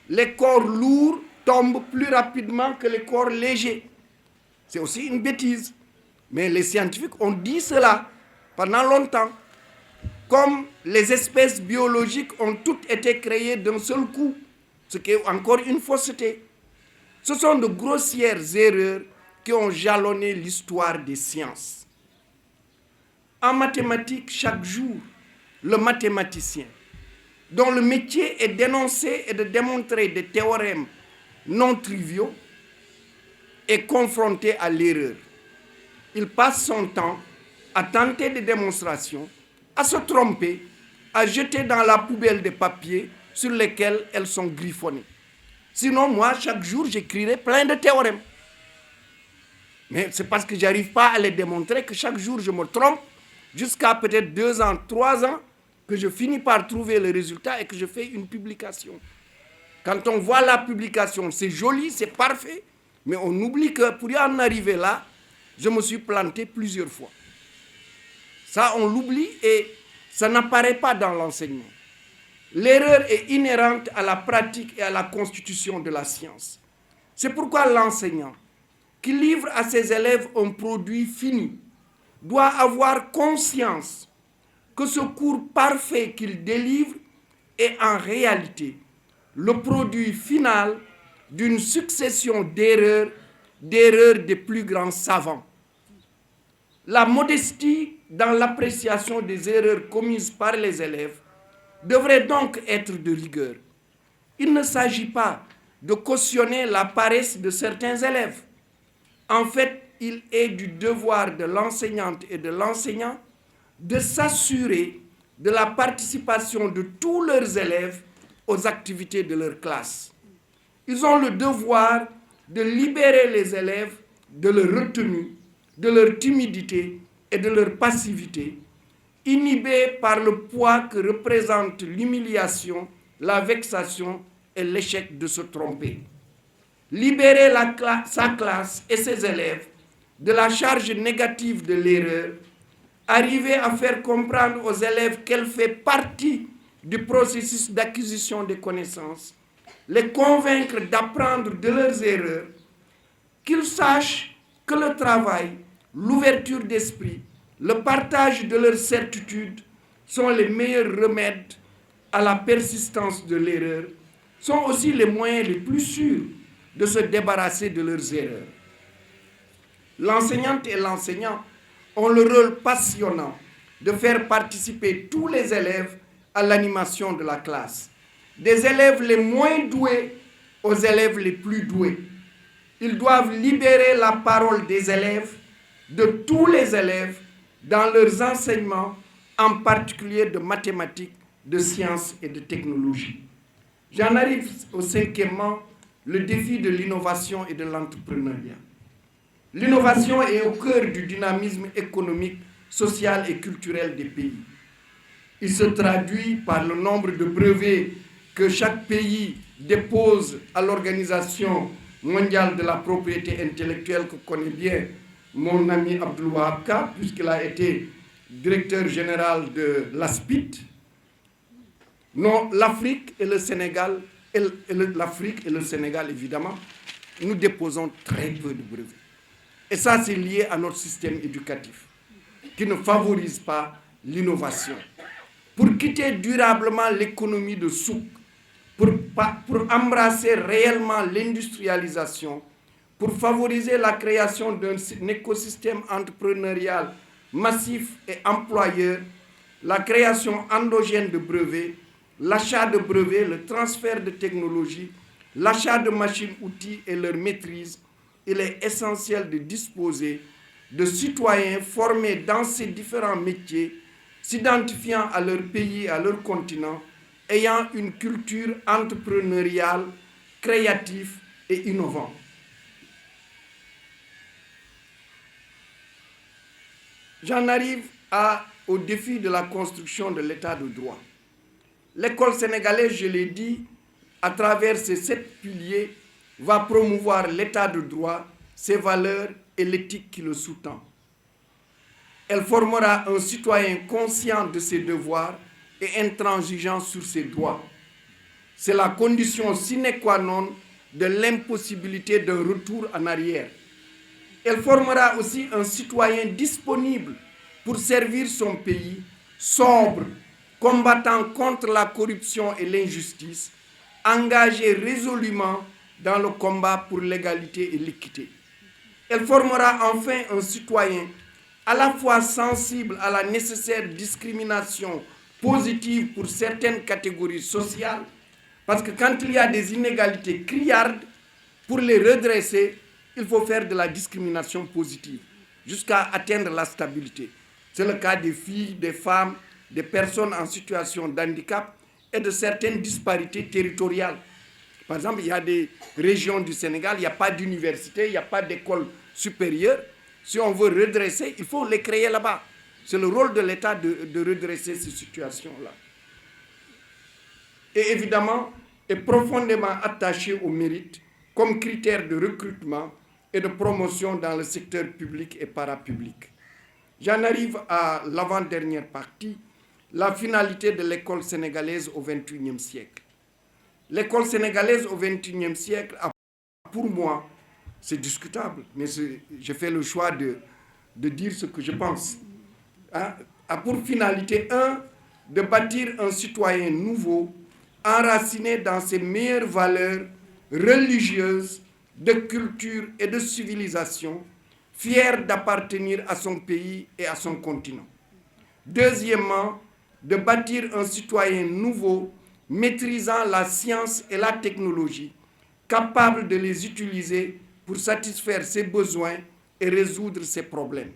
Les corps lourds tombent plus rapidement que les corps légers. C'est aussi une bêtise. Mais les scientifiques ont dit cela. pendant longtemps, comme les espèces biologiques ont toutes été créées d'un seul coup, ce qui est encore une fausseté. Ce sont de grossières erreurs qui ont jalonné l'histoire des sciences. En mathématiques, chaque jour, le mathématicien, dont le métier est d'énoncer et de démontrer des théorèmes non triviaux, est confronté à l'erreur. Il passe son temps à tenter des démonstrations, à se tromper, à jeter dans la poubelle des papiers sur lesquels elles sont griffonnées. Sinon, moi, chaque jour, j'écrirai plein de théorèmes. Mais c'est parce que je n'arrive pas à les démontrer que chaque jour, je me trompe, jusqu'à peut-être 2 ans, 3 ans, que je finis par trouver le résultat et que je fais une publication. Quand on voit la publication, c'est joli, c'est parfait, mais on oublie que pour y en arriver là, je me suis planté plusieurs fois. Ça, on l'oublie et ça n'apparaît pas dans l'enseignement. L'erreur est inhérente à la pratique et à la constitution de la science. C'est pourquoi l'enseignant, qui livre à ses élèves un produit fini, doit avoir conscience que ce cours parfait qu'il délivre est en réalité le produit final d'une succession d'erreurs des plus grands savants. La modestie dans l'appréciation des erreurs commises par les élèves devrait donc être de rigueur. Il ne s'agit pas de cautionner la paresse de certains élèves. En fait, il est du devoir de l'enseignante et de l'enseignant de s'assurer de la participation de tous leurs élèves aux activités de leur classe. Ils ont le devoir de libérer les élèves de leur retenue, de leur timidité et de leur passivité, inhibés par le poids que représente l'humiliation, la vexation et l'échec de se tromper. Libérer sa classe et ses élèves de la charge négative de l'erreur, arriver à faire comprendre aux élèves qu'elle fait partie du processus d'acquisition des connaissances, les convaincre d'apprendre de leurs erreurs, qu'ils sachent que le travail, l'ouverture d'esprit, le partage de leurs certitudes sont les meilleurs remèdes à la persistance de l'erreur, sont aussi les moyens les plus sûrs de se débarrasser de leurs erreurs. L'enseignante et l'enseignant ont le rôle passionnant de faire participer tous les élèves à l'animation de la classe, des élèves les moins doués aux élèves les plus doués. Ils doivent libérer la parole des élèves, de tous les élèves, dans leurs enseignements, en particulier de mathématiques, de sciences et de technologie. J'en arrive au 5e, le défi de l'innovation et de l'entrepreneuriat. L'innovation est au cœur du dynamisme économique, social et culturel des pays. Il se traduit par le nombre de brevets que chaque pays dépose à l'Organisation mondiale de la propriété intellectuelle que connaît bien mon ami Abdoul Wahab Ka, puisqu'il a été directeur général de l'ASPIT. Non, l'Afrique et le Sénégal, l'Afrique et le Sénégal évidemment, nous déposons très peu de brevets. Et ça, c'est lié à notre système éducatif, qui ne favorise pas l'innovation. Pour quitter durablement l'économie de souk, pour embrasser réellement l'industrialisation, pour favoriser la création d'un écosystème entrepreneurial massif et employeur, la création endogène de brevets, l'achat de brevets, le transfert de technologies, l'achat de machines-outils et leur maîtrise, il est essentiel de disposer de citoyens formés dans ces différents métiers, s'identifiant à leur pays et à leur continent, ayant une culture entrepreneuriale, créative et innovante. J'en arrive au défi de la construction de l'état de droit. L'école sénégalaise, je l'ai dit, à travers ces 7 piliers, va promouvoir l'état de droit, ses valeurs et l'éthique qui le sous-tend. Elle formera un citoyen conscient de ses devoirs et intransigeant sur ses droits. C'est la condition sine qua non de l'impossibilité d'un retour en arrière. Elle formera aussi un citoyen disponible pour servir son pays, sobre, combattant contre la corruption et l'injustice, engagé résolument dans le combat pour l'égalité et l'équité. Elle formera enfin un citoyen à la fois sensible à la nécessaire discrimination positive pour certaines catégories sociales, parce que quand il y a des inégalités criardes, pour les redresser, il faut faire de la discrimination positive jusqu'à atteindre la stabilité. C'est le cas des filles, des femmes, des personnes en situation de handicap et de certaines disparités territoriales. Par exemple, il y a des régions du Sénégal, il n'y a pas d'université, il n'y a pas d'école supérieure. Si on veut redresser, il faut les créer là-bas. C'est le rôle de l'État de redresser ces situations-là. Et évidemment, est profondément attaché au mérite comme critère de recrutement et de promotion dans le secteur public et parapublic. J'en arrive à l'avant-dernière partie, la finalité de l'école sénégalaise au XXIe siècle. L'école sénégalaise au XXIe siècle, pour moi, c'est discutable, mais j'ai fait le choix de dire ce que je pense, a pour finalité, de bâtir un citoyen nouveau, enraciné dans ses meilleures valeurs religieuses, de culture et de civilisation, fier d'appartenir à son pays et à son continent. Deuxièmement, de bâtir un citoyen nouveau, maîtrisant la science et la technologie, capable de les utiliser pour satisfaire ses besoins et résoudre ses problèmes.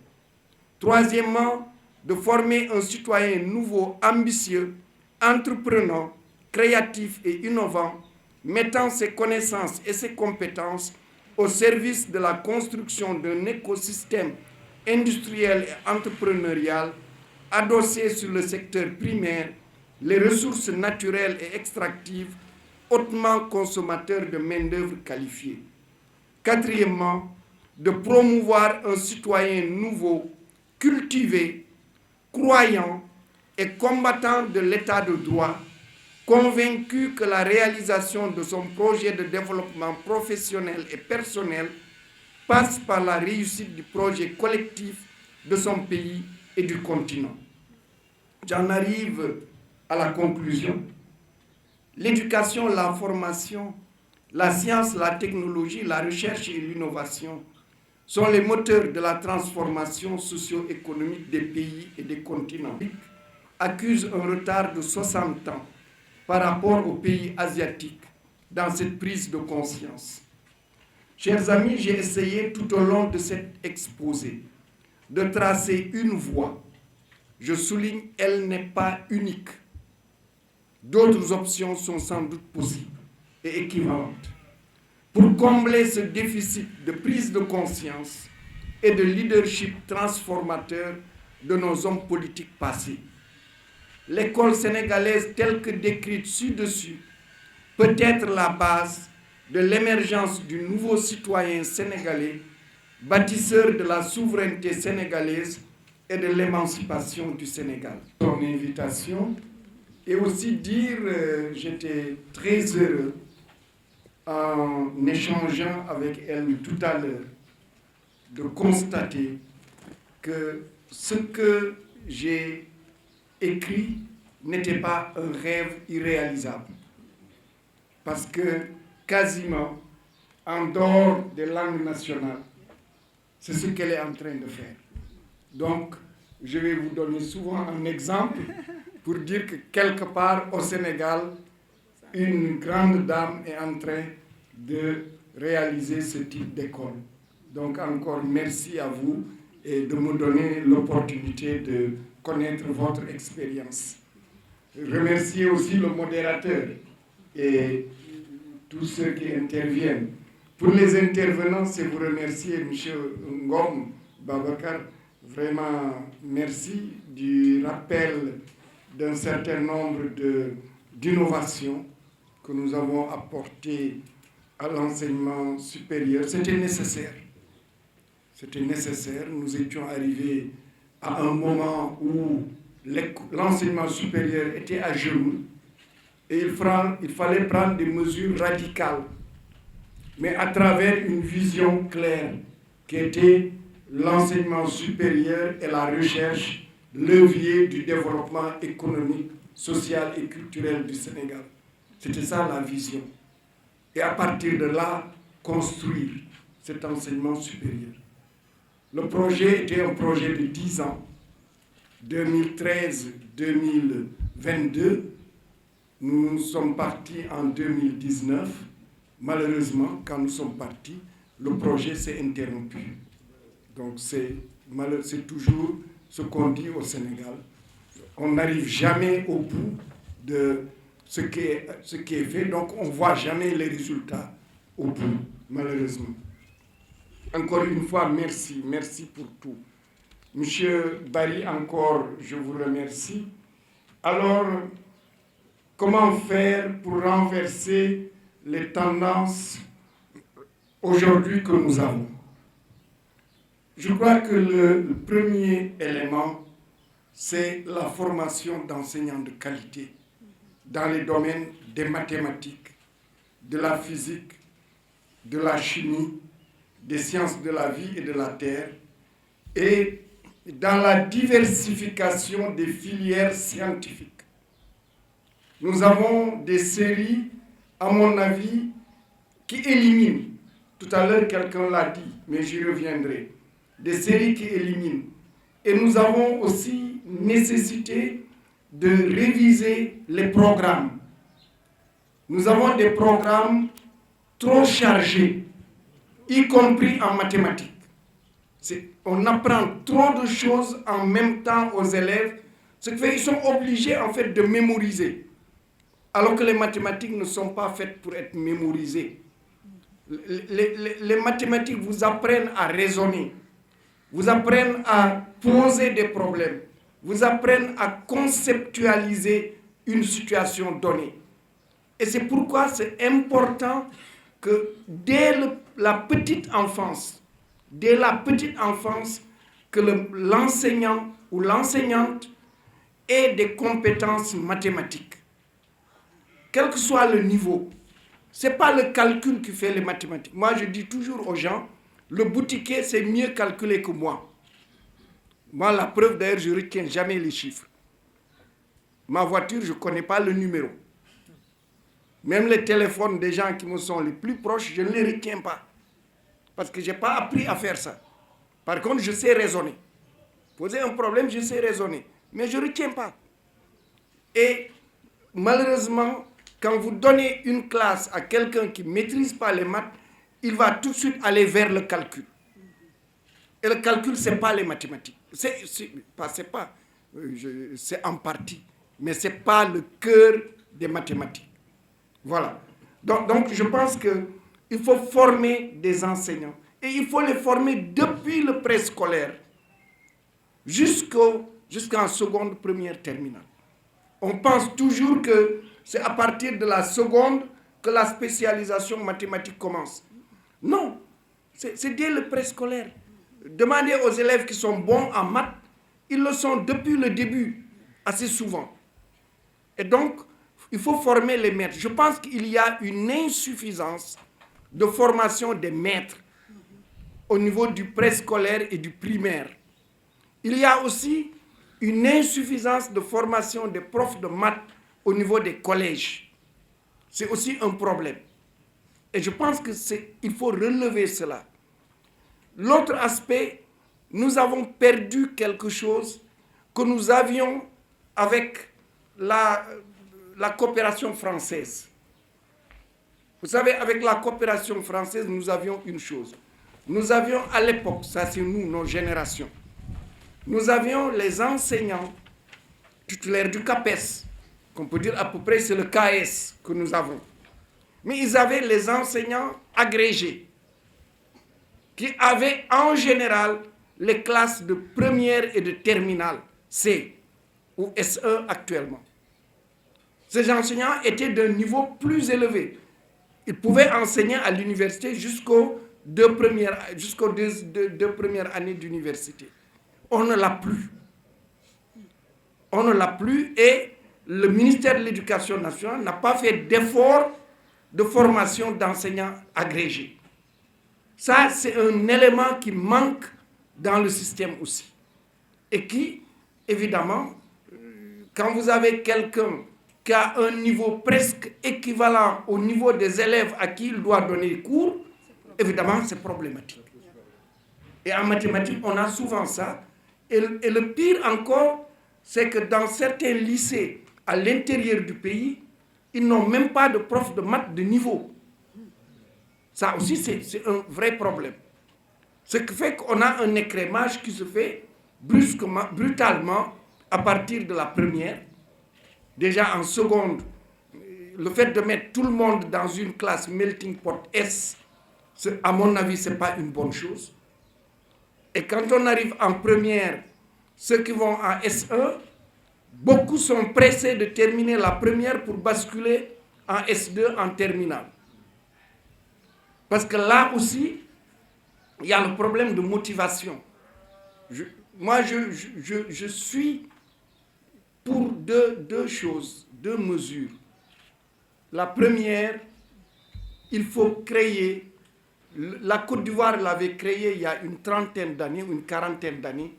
Troisièmement, de former un citoyen nouveau, ambitieux, entreprenant, créatif et innovant, mettant ses connaissances et ses compétences au service de la construction d'un écosystème industriel et entrepreneurial adossé sur le secteur primaire, les ressources naturelles et extractives, hautement consommateurs de main-d'œuvre qualifiée. Quatrièmement, de promouvoir un citoyen nouveau, cultivé, croyant et combattant de l'état de droit, convaincu que la réalisation de son projet de développement professionnel et personnel passe par la réussite du projet collectif de son pays et du continent. J'en arrive à la conclusion. L'éducation, la formation, la science, la technologie, la recherche et l'innovation sont les moteurs de la transformation socio-économique des pays et des continents. Accusent un retard de 60 ans par rapport aux pays asiatiques dans cette prise de conscience. Chers amis, j'ai essayé tout au long de cet exposé de tracer une voie. Je souligne, elle n'est pas unique. D'autres options sont sans doute possibles et équivalentes pour combler ce déficit de prise de conscience et de leadership transformateur de nos hommes politiques passés. L'école sénégalaise telle que décrite ci-dessus peut être la base de l'émergence du nouveau citoyen sénégalais, bâtisseur de la souveraineté sénégalaise et de l'émancipation du Sénégal. Son invitation et aussi dire, j'étais très heureux en échangeant avec elle tout à l'heure, de constater que ce que j'ai écrit n'était pas un rêve irréalisable. Parce que quasiment, en dehors des langues nationales, c'est ce qu'elle est en train de faire. Donc, je vais vous donner souvent un exemple pour dire que quelque part au Sénégal, une grande dame est en train de réaliser ce type d'école. Donc encore merci à vous et de me donner l'opportunité de connaître votre expérience. Remercier aussi le modérateur et tous ceux qui interviennent. Pour les intervenants, c'est vous remercier M. Ngom Babakar. Vraiment merci du rappel d'un certain nombre d'innovations que nous avons apportées à l'enseignement supérieur. C'était nécessaire. C'était nécessaire. Nous étions arrivés à un moment où l'enseignement supérieur était à genoux et il fallait prendre des mesures radicales, mais à travers une vision claire qui était l'enseignement supérieur et la recherche, levier du développement économique, social et culturel du Sénégal. C'était ça la vision. Et à partir de là, construire cet enseignement supérieur. Le projet était un projet de 10 ans, 2013-2022. Nous sommes partis en 2019. Malheureusement, quand nous sommes partis, le projet s'est interrompu. Donc c'est toujours ce qu'on dit au Sénégal. On n'arrive jamais au bout de ce qui est fait, donc on ne voit jamais les résultats au bout, malheureusement. Encore une fois, merci pour tout. Monsieur Barry, encore, je vous remercie. Alors, comment faire pour renverser les tendances aujourd'hui que nous avons? Je crois que le premier élément, c'est la formation d'enseignants de qualité dans les domaines des mathématiques, de la physique, de la chimie, des sciences de la vie et de la terre, et dans la diversification des filières scientifiques. Nous avons des séries, à mon avis, qui éliminent. Tout à l'heure, quelqu'un l'a dit, mais j'y reviendrai. Des séries qui éliminent. Et nous avons aussi nécessité de réviser les programmes. Nous avons des programmes trop chargés, y compris en mathématiques. On apprend trop de choses en même temps aux élèves, ce qui fait qu'ils sont obligés en fait de mémoriser. Alors que les mathématiques ne sont pas faites pour être mémorisées. Les mathématiques vous apprennent à raisonner, vous apprennent à poser des problèmes, vous apprennent à conceptualiser une situation donnée. Et c'est pourquoi c'est important que dès la petite enfance, que l'enseignant ou l'enseignante ait des compétences mathématiques. Quel que soit le niveau, ce n'est pas le calcul qui fait les mathématiques. Moi, je dis toujours aux gens, le boutiquier, c'est mieux calculé que moi. Moi, la preuve d'ailleurs, je ne retiens jamais les chiffres. Ma voiture, je ne connais pas le numéro. Même les téléphones des gens qui me sont les plus proches, je ne les retiens pas. Parce que je n'ai pas appris à faire ça. Par contre, je sais raisonner. Poser un problème, je sais raisonner. Mais je ne retiens pas. Et malheureusement, quand vous donnez une classe à quelqu'un qui ne maîtrise pas les maths, il va tout de suite aller vers le calcul. Et le calcul, ce n'est pas les mathématiques. C'est en partie. Mais ce n'est pas le cœur des mathématiques. Voilà. Donc je pense qu'il faut former des enseignants. Et il faut les former depuis le préscolaire jusqu'en seconde, première, terminale. On pense toujours que c'est à partir de la seconde que la spécialisation mathématique commence. Non, c'est dès le préscolaire. Demandez aux élèves qui sont bons en maths, ils le sont depuis le début, assez souvent. Et donc, il faut former les maîtres. Je pense qu'il y a une insuffisance de formation des maîtres au niveau du préscolaire et du primaire. Il y a aussi une insuffisance de formation des profs de maths au niveau des collèges. C'est aussi un problème. Et je pense qu'il faut relever cela. L'autre aspect, nous avons perdu quelque chose que nous avions avec la coopération française. Vous savez, avec la coopération française, nous avions une chose. Nous avions à l'époque, ça c'est nous, nos générations, nous avions les enseignants titulaires du CAPES, qu'on peut dire à peu près c'est le KS que nous avons. Mais ils avaient les enseignants agrégés, qui avaient en général les classes de première et de terminale, C ou SE actuellement. Ces enseignants étaient d'un niveau plus élevé. Ils pouvaient enseigner à l'université jusqu'aux deux premières années d'université. On ne l'a plus. On ne l'a plus et le ministère de l'Éducation nationale n'a pas fait d'effort de formation d'enseignants agrégés. Ça, c'est un élément qui manque dans le système aussi. Et qui, évidemment, quand vous avez quelqu'un qui a un niveau presque équivalent au niveau des élèves à qui il doit donner cours, évidemment, c'est problématique. Et en mathématiques, on a souvent ça. Et le pire encore, c'est que dans certains lycées à l'intérieur du pays, ils n'ont même pas de prof de maths de niveau. Ça aussi, c'est un vrai problème. Ce qui fait qu'on a un écrémage qui se fait brusquement, brutalement, à partir de la première. Déjà en seconde, le fait de mettre tout le monde dans une classe melting pot S, à mon avis, ce n'est pas une bonne chose. Et quand on arrive en première, ceux qui vont en S1, beaucoup sont pressés de terminer la première pour basculer en S2 en terminale. Parce que là aussi, il y a le problème de motivation. Je suis pour deux choses, deux mesures. La première, il faut créer, la Côte d'Ivoire l'avait créé il y a une trentaine d'années ou une quarantaine d'années,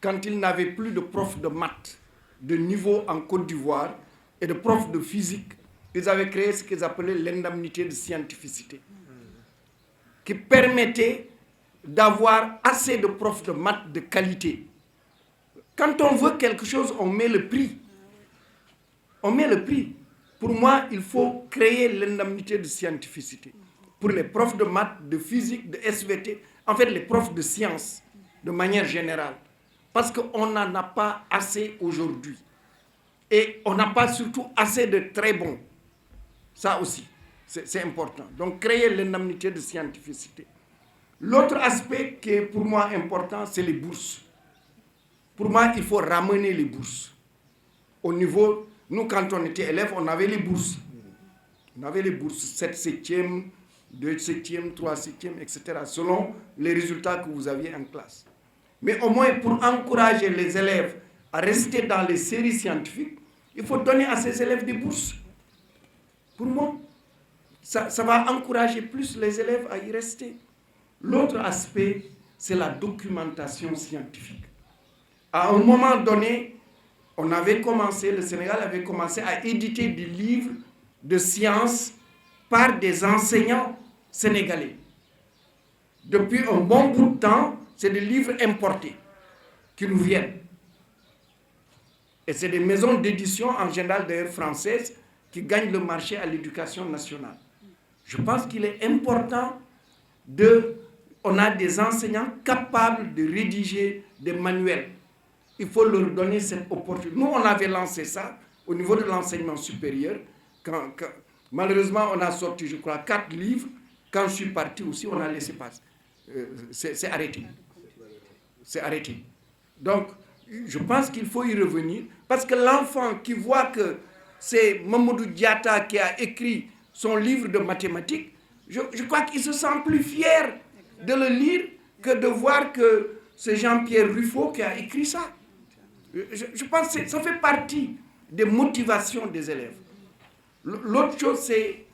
quand il n'avait plus de profs de maths de niveau en Côte d'Ivoire et de profs de physique. Ils avaient créé ce qu'ils appelaient l'indemnité de scientificité, qui permettait d'avoir assez de profs de maths de qualité. Quand on veut quelque chose, on met le prix. On met le prix. Pour moi, il faut créer l'indemnité de scientificité. Pour les profs de maths, de physique, de SVT, en fait les profs de sciences, de manière générale. Parce qu'on n'en a pas assez aujourd'hui. Et on n'a pas surtout assez de très bons. Ça aussi, c'est important. Donc créer l'indemnité de scientificité. L'autre aspect qui est pour moi important, c'est les bourses. Pour moi, il faut ramener les bourses. Au niveau, nous quand on était élèves, on avait les bourses. On avait les bourses 7 septièmes, 2 septièmes, 3 septièmes, etc. selon les résultats que vous aviez en classe. Mais au moins pour encourager les élèves à rester dans les séries scientifiques, il faut donner à ces élèves des bourses. Pour moi, ça va encourager plus les élèves à y rester. L'autre aspect, c'est la documentation scientifique. À un moment donné, le Sénégal avait commencé à éditer des livres de sciences par des enseignants sénégalais. Depuis un bon bout de temps, c'est des livres importés qui nous viennent. Et c'est des maisons d'édition, en général d'ailleurs françaises, qui gagnent le marché à l'éducation nationale. Je pense qu'il est important on a des enseignants capables de rédiger des manuels. Il faut leur donner cette opportunité. Nous, on avait lancé ça au niveau de l'enseignement supérieur. Malheureusement, on a sorti, je crois, 4 livres. Quand je suis parti aussi, on a laissé passer. C'est arrêté. C'est arrêté. Donc, je pense qu'il faut y revenir. Parce que l'enfant qui voit que c'est Mamadou Diatta qui a écrit son livre de mathématiques, je crois qu'il se sent plus fier de le lire que de voir que c'est Jean-Pierre Ruffo qui a écrit ça. Je pense que ça fait partie des motivations des élèves. L'autre chose, c'est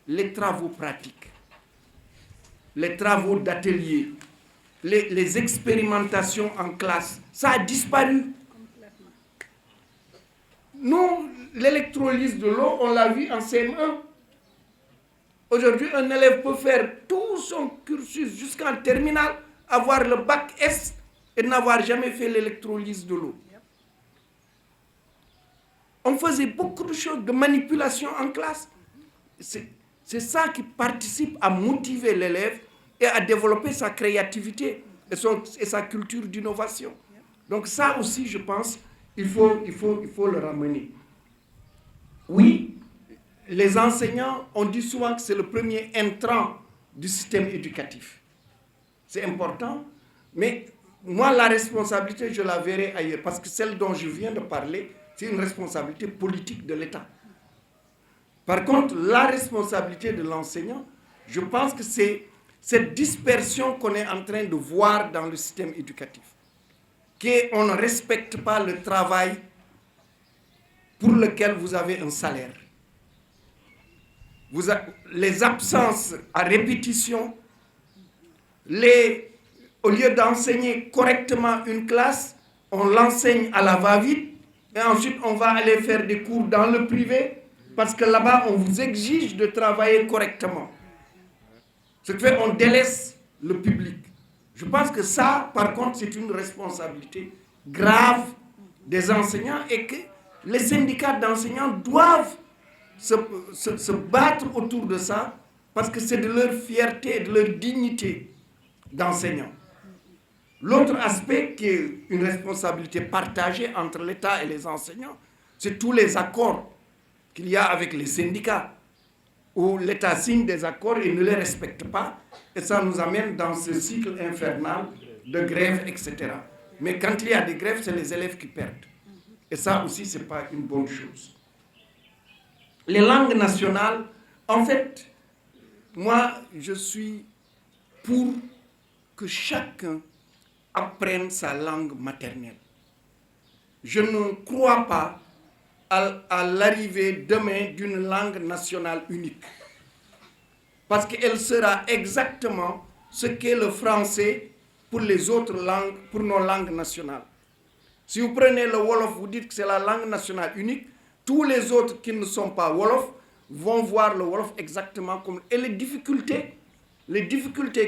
les travaux pratiques, les travaux d'atelier, les expérimentations en classe. Ça a disparu. Nous, l'électrolyse de l'eau, on l'a vu en CM1. Aujourd'hui, un élève peut faire tout son cursus jusqu'en terminale, avoir le bac S et n'avoir jamais fait l'électrolyse de l'eau. On faisait beaucoup de choses, de manipulation en classe. C'est ça qui participe à motiver l'élève et à développer sa créativité et sa culture d'innovation. Donc ça aussi, je pense, il faut le ramener. Oui, les enseignants, on dit souvent que c'est le premier intrant du système éducatif. C'est important, mais moi, la responsabilité, je la verrai ailleurs, parce que celle dont je viens de parler, c'est une responsabilité politique de l'État. Par contre, la responsabilité de l'enseignant, je pense que c'est cette dispersion qu'on est en train de voir dans le système éducatif, qu'on ne respecte pas le travail pour lequel vous avez un salaire. Les absences à répétition, Au lieu d'enseigner correctement une classe, on l'enseigne à la va-vite et ensuite on va aller faire des cours dans le privé parce que là-bas on vous exige de travailler correctement. Ce qui fait qu'on délaisse le public. Je pense que ça, par contre, c'est une responsabilité grave des enseignants et que les syndicats d'enseignants doivent se battre autour de ça parce que c'est de leur fierté et de leur dignité d'enseignants. L'autre aspect qui est une responsabilité partagée entre l'État et les enseignants, c'est tous les accords qu'il y a avec les syndicats, où l'État signe des accords et ne les respecte pas, et ça nous amène dans ce cycle infernal de grèves, etc. Mais quand il y a des grèves, c'est les élèves qui perdent. Et ça aussi, ce n'est pas une bonne chose. Les langues nationales, en fait, moi, je suis pour que chacun apprenne sa langue maternelle. Je ne crois pas à l'arrivée demain d'une langue nationale unique. Parce qu'elle sera exactement ce qu'est le français pour les autres langues, pour nos langues nationales. Si vous prenez le Wolof, vous dites que c'est la langue nationale unique, tous les autres qui ne sont pas Wolof vont voir le Wolof exactement comme... Et les difficultés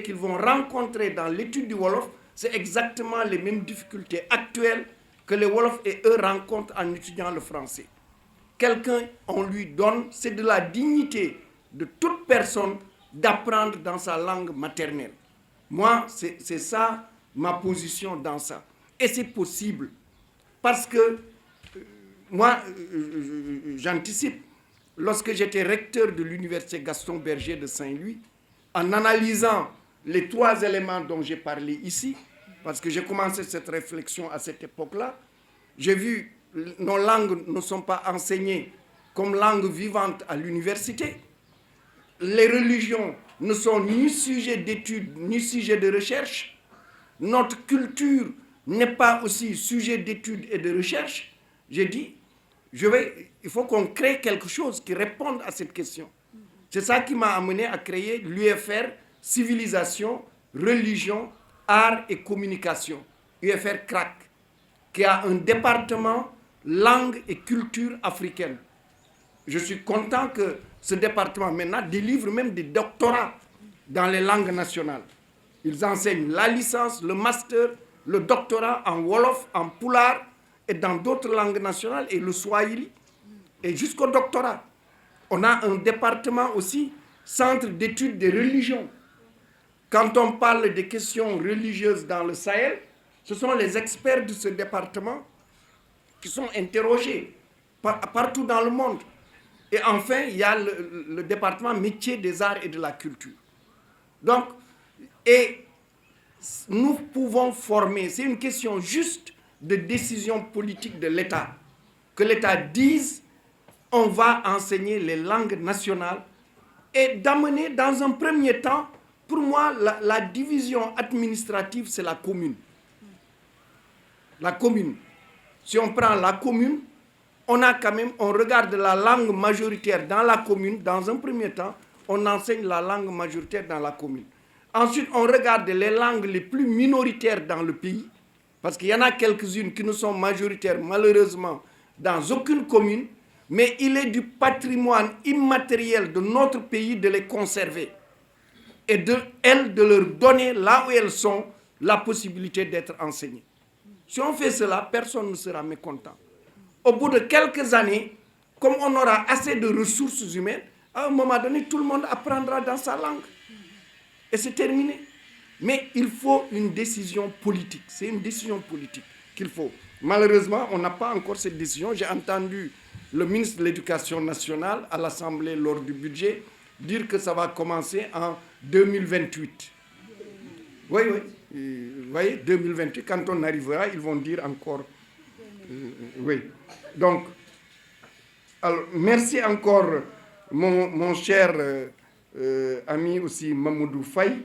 qu'ils vont rencontrer dans l'étude du Wolof, c'est exactement les mêmes difficultés actuelles que les Wolofs et eux rencontrent en étudiant le français. Quelqu'un, on lui donne, c'est de la dignité de toute personne d'apprendre dans sa langue maternelle. Moi, c'est ça ma position dans ça. Et c'est possible. Parce que, moi, j'anticipe, lorsque j'étais recteur de l'université Gaston Berger de Saint-Louis, en analysant les 3 éléments dont j'ai parlé ici, parce que j'ai commencé cette réflexion à cette époque-là, j'ai vu nos langues ne sont pas enseignées comme langue vivante à l'université. Les religions ne sont ni sujet d'études, ni sujet de recherche. Notre culture n'est pas aussi sujet d'études et de recherche. J'ai dit, il faut qu'on crée quelque chose qui réponde à cette question. C'est ça qui m'a amené à créer l'UFR Civilisation, Religion, Art et Communication, UFR CRAC, qui a un département langue et culture africaine. Je suis content que ce département maintenant délivre même des doctorats dans les langues nationales. Ils enseignent la licence, le master, le doctorat en Wolof, en Pulaar et dans d'autres langues nationales et le Swahili et jusqu'au doctorat. On a un département aussi, centre d'études des religions. Quand on parle des questions religieuses dans le Sahel, ce sont les experts de ce département qui sont interrogés partout dans le monde. Et enfin, il y a le département métier des arts et de la culture. Donc, et nous pouvons former, c'est une question juste de décision politique de l'État, que l'État dise, on va enseigner les langues nationales et d'amener dans un premier temps, pour moi, la division administrative, c'est la commune. La commune. Si on prend la commune, on regarde la langue majoritaire dans la commune. Dans un premier temps, on enseigne la langue majoritaire dans la commune. Ensuite, on regarde les langues les plus minoritaires dans le pays, parce qu'il y en a quelques-unes qui ne sont majoritaires, malheureusement, dans aucune commune, mais il est du patrimoine immatériel de notre pays de les conserver et de leur donner, là où elles sont, la possibilité d'être enseignées. Si on fait cela, personne ne sera mécontent. Au bout de quelques années, comme on aura assez de ressources humaines, à un moment donné, tout le monde apprendra dans sa langue. Et c'est terminé. Mais il faut une décision politique. C'est une décision politique qu'il faut. Malheureusement, on n'a pas encore cette décision. J'ai entendu le ministre de l'Éducation nationale à l'Assemblée lors du budget dire que ça va commencer en 2028. Oui. Vous voyez, 2028, quand on arrivera, ils vont dire encore... oui. Donc, alors, merci encore, mon cher ami aussi, Mamoudou Faye.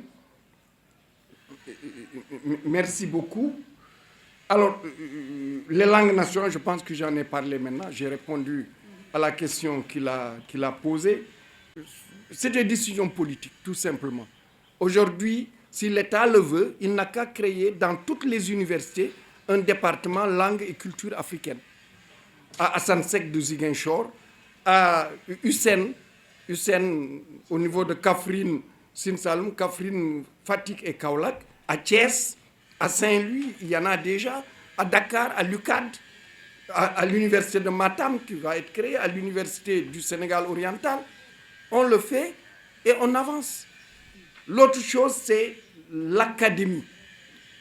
Merci beaucoup. Alors, les langues nationales, je pense que j'en ai parlé maintenant. J'ai répondu à la question qu'il a posée. C'est des décisions politiques, tout simplement. Aujourd'hui, si l'État le veut, il n'a qu'à créer dans toutes les universités un département langue et culture africaine. À Assane Seck de Ziguinchor, à Hussein au niveau de Kaffrine, Sine Saloum, Kaffrine, Fatick et Kaolack, à Thiès, à Saint-Louis, il y en a déjà, à Dakar, à l'UCAD, à l'université de Matam qui va être créée, à l'université du Sénégal oriental. On le fait et on avance. L'autre chose, c'est l'académie.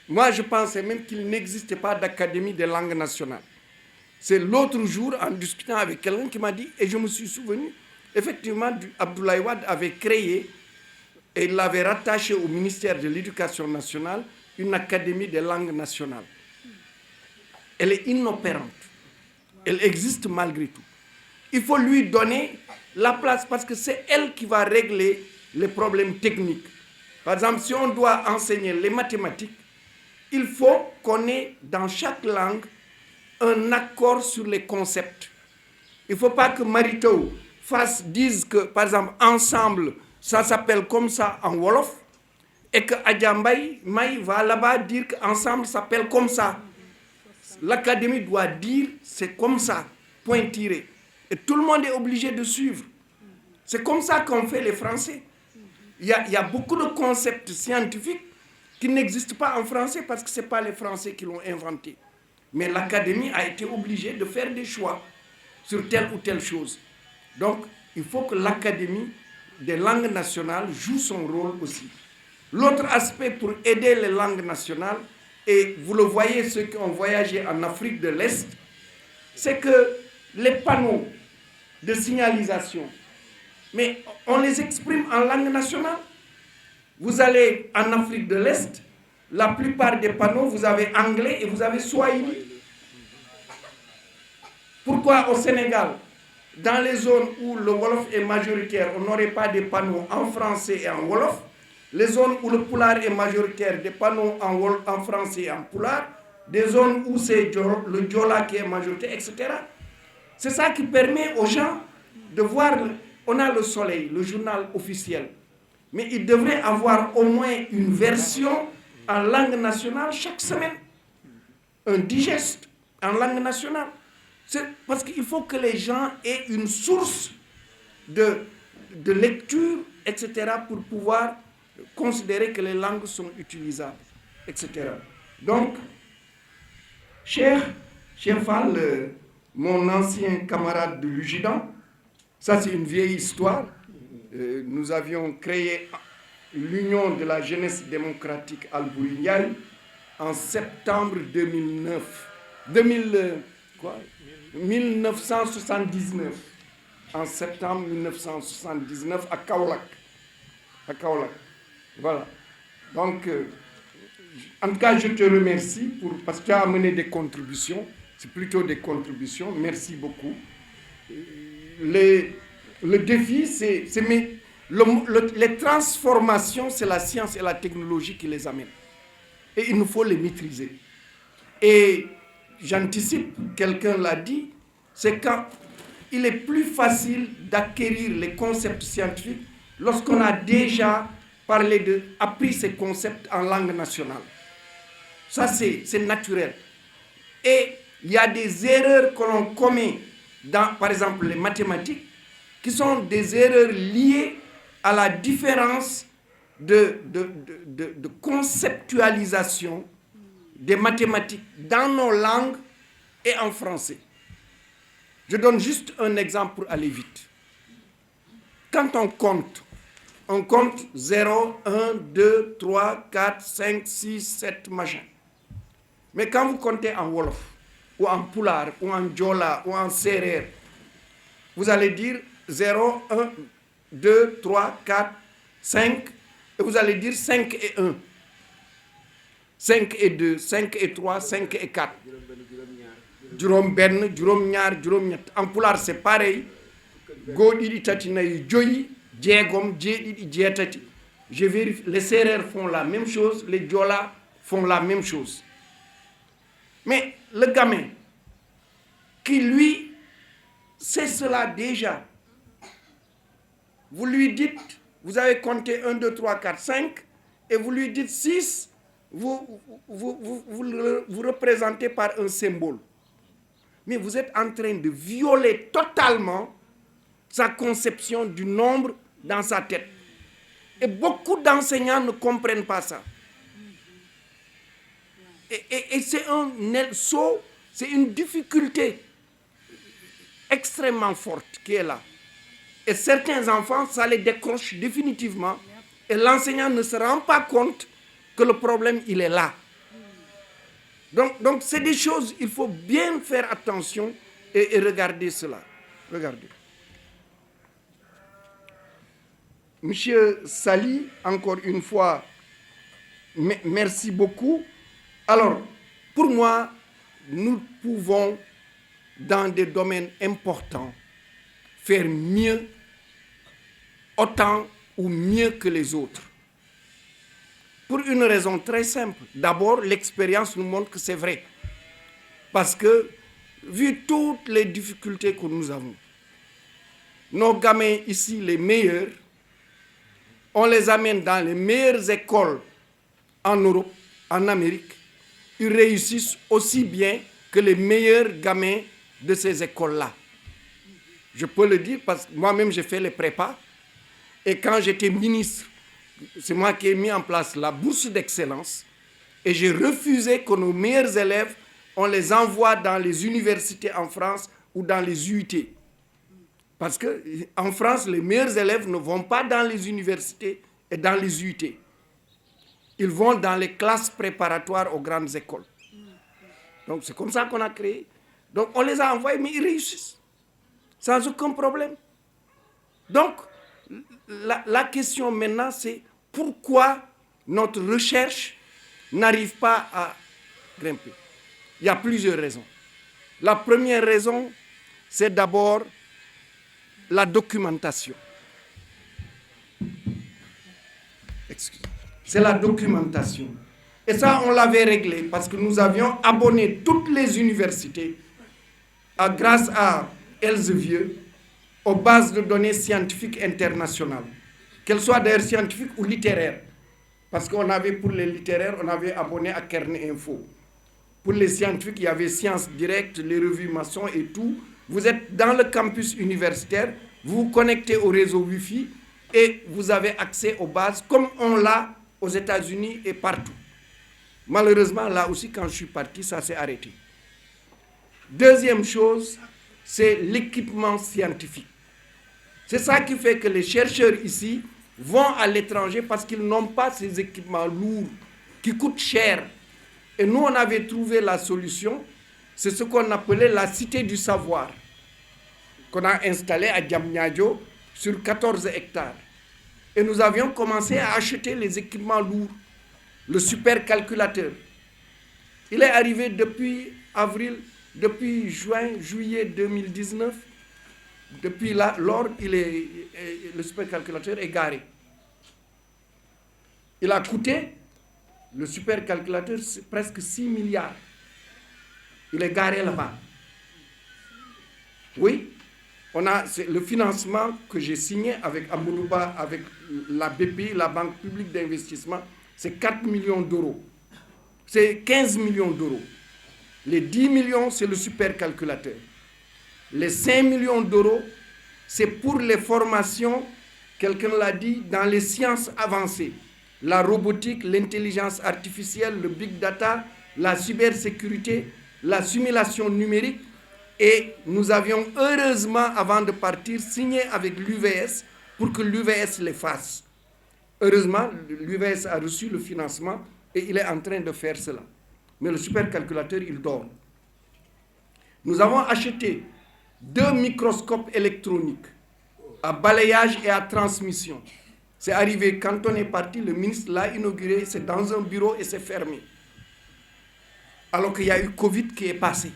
Moi, je pensais même qu'il n'existait pas d'académie des langues nationales. C'est l'autre jour, en discutant avec quelqu'un qui m'a dit, et je me suis souvenu, effectivement, Abdoulaye Wade avait créé, et il l'avait rattaché au ministère de l'Éducation nationale, une académie des langues nationales. Elle est inopérante. Elle existe malgré tout. Il faut lui donner la place parce que c'est elle qui va régler les problèmes techniques. Par exemple, si on doit enseigner les mathématiques, il faut qu'on ait dans chaque langue un accord sur les concepts. Il ne faut pas que Marito dise que, par exemple, ensemble, ça s'appelle comme ça en Wolof, et que Adjambay May va là-bas dire qu'ensemble s'appelle comme ça. L'académie doit dire c'est comme ça, point tiré. Et tout le monde est obligé de suivre. C'est comme ça qu'ont fait les Français. Il y a beaucoup de concepts scientifiques qui n'existent pas en français parce que ce n'est pas les Français qui l'ont inventé. Mais l'académie a été obligée de faire des choix sur telle ou telle chose. Donc, il faut que l'académie des langues nationales joue son rôle aussi. L'autre aspect pour aider les langues nationales, et vous le voyez, ceux qui ont voyagé en Afrique de l'Est, c'est que les panneaux de signalisation, mais on les exprime en langue nationale. Vous allez en Afrique de l'Est, la plupart des panneaux, vous avez anglais et vous avez swahili. Pourquoi au Sénégal, dans les zones où le Wolof est majoritaire, on n'aurait pas des panneaux en français et en Wolof? Les zones où le Pulaar est majoritaire, des panneaux en français et en Pulaar, des zones où c'est le Diola qui est majoritaire, etc. C'est ça qui permet aux gens de voir, on a le Soleil, le journal officiel, mais il devrait avoir au moins une version en langue nationale chaque semaine, un digeste en langue nationale. C'est parce qu'il faut que les gens aient une source de lecture, etc., pour pouvoir considérer que les langues sont utilisables, etc. Donc, cher Fall, mon ancien camarade de l'UJIDAN, ça c'est une vieille histoire. Nous avions créé l'Union de la jeunesse démocratique Al-Bouyai en septembre 1979. En septembre 1979 à Kaolack. Voilà. Donc, en tout cas, je te remercie parce que tu as amené des contributions. C'est plutôt des contributions. Merci beaucoup. Le défi, les transformations, c'est la science et la technologie qui les amènent. Et il nous faut les maîtriser. Et j'anticipe, quelqu'un l'a dit, c'est quand il est plus facile d'acquérir les concepts scientifiques lorsqu'on a déjà appris ces concepts en langue nationale. Ça, c'est naturel. Et il y a des erreurs que l'on commet dans, par exemple, les mathématiques, qui sont des erreurs liées à la différence de conceptualisation des mathématiques dans nos langues et en français. Je donne juste un exemple pour aller vite. Quand on compte 0, 1, 2, 3, 4, 5, 6, 7, machin. Mais quand vous comptez en Wolof, ou en Pulaar, ou en Diola, ou en Serer, vous allez dire 0, 1, 2, 3, 4, 5, et vous allez dire 5 et 1. 5 et 2, 5 et 3, 5 et 4. Jurom ben, jurom ñaar, jurom ñett. En Pulaar, c'est pareil. Go didi tati nay joyi, djegom, djedi djetati. Je vérifie, les Sérères font la même chose, les Diola font la même chose. Mais le gamin, qui lui, sait cela déjà, vous lui dites, vous avez compté 1, 2, 3, 4, 5, et vous lui dites 6, vous représentez par un symbole. Mais vous êtes en train de violer totalement sa conception du nombre dans sa tête. Et beaucoup d'enseignants ne comprennent pas ça. Et c'est un saut, c'est une difficulté extrêmement forte qui est là. Et certains enfants, ça les décroche définitivement. Et l'enseignant ne se rend pas compte que le problème, il est là. Donc c'est des choses, il faut bien faire attention et regarder cela. Regardez. Monsieur Sali, encore une fois, merci beaucoup. Alors, pour moi, nous pouvons, dans des domaines importants, faire mieux, autant ou mieux que les autres. Pour une raison très simple. D'abord, l'expérience nous montre que c'est vrai. Parce que, vu toutes les difficultés que nous avons, nos gamins ici, les meilleurs, on les amène dans les meilleures écoles en Europe, en Amérique. Ils réussissent aussi bien que les meilleurs gamins de ces écoles-là. Je peux le dire parce que moi-même, j'ai fait les prépas. Et quand j'étais ministre, c'est moi qui ai mis en place la bourse d'excellence. Et j'ai refusé que nos meilleurs élèves, on les envoie dans les universités en France ou dans les UIT. Parce qu'en France, les meilleurs élèves ne vont pas dans les universités et dans les UIT. Ils vont dans les classes préparatoires aux grandes écoles. Donc c'est comme ça qu'on a créé. Donc on les a envoyés, mais ils réussissent. Sans aucun problème. Donc, la question maintenant, c'est pourquoi notre recherche n'arrive pas à grimper. Il y a plusieurs raisons. La première raison, c'est d'abord la documentation. Excusez. C'est la documentation. Et ça, on l'avait réglé parce que nous avions abonné toutes les universités grâce à Elsevier aux bases de données scientifiques internationales, qu'elles soient d'ailleurs scientifiques ou littéraires. Parce qu'on avait, pour les littéraires, on avait abonné à Carnet Info. Pour les scientifiques, il y avait Sciences Directes, les revues Maçon et tout. Vous êtes dans le campus universitaire, vous vous connectez au réseau Wi-Fi et vous avez accès aux bases comme on l'a aux États-Unis et partout. Malheureusement, là aussi, quand je suis parti, ça s'est arrêté. Deuxième chose, c'est l'équipement scientifique. C'est ça qui fait que les chercheurs ici vont à l'étranger parce qu'ils n'ont pas ces équipements lourds qui coûtent cher. Et nous, on avait trouvé la solution, c'est ce qu'on appelait la cité du savoir, qu'on a installée à Diamniadio sur 14 hectares. Et nous avions commencé à acheter les équipements lourds, le supercalculateur. Il est arrivé depuis juillet 2019. Depuis là, le supercalculateur est garé. Il a coûté, le supercalculateur, presque 6 milliards. Il est garé là-bas. Oui, c'est le financement que j'ai signé avec Amounouba, avec la BPI, la Banque publique d'investissement, c'est 4 millions d'euros. C'est 15 millions d'euros. Les 10 millions, c'est le supercalculateur. Les 5 millions d'euros, c'est pour les formations, quelqu'un l'a dit, dans les sciences avancées. La robotique, l'intelligence artificielle, le big data, la cybersécurité, la simulation numérique. Et nous avions heureusement, avant de partir, signé avec l'UVS pour que l'UVS les fasse. Heureusement, l'UVS a reçu le financement et il est en train de faire cela. Mais le supercalculateur, il dort. Nous avons acheté 2 microscopes électroniques à balayage et à transmission. C'est arrivé quand on est parti, le ministre l'a inauguré, c'est dans un bureau et c'est fermé. Alors qu'il y a eu Covid qui est passé.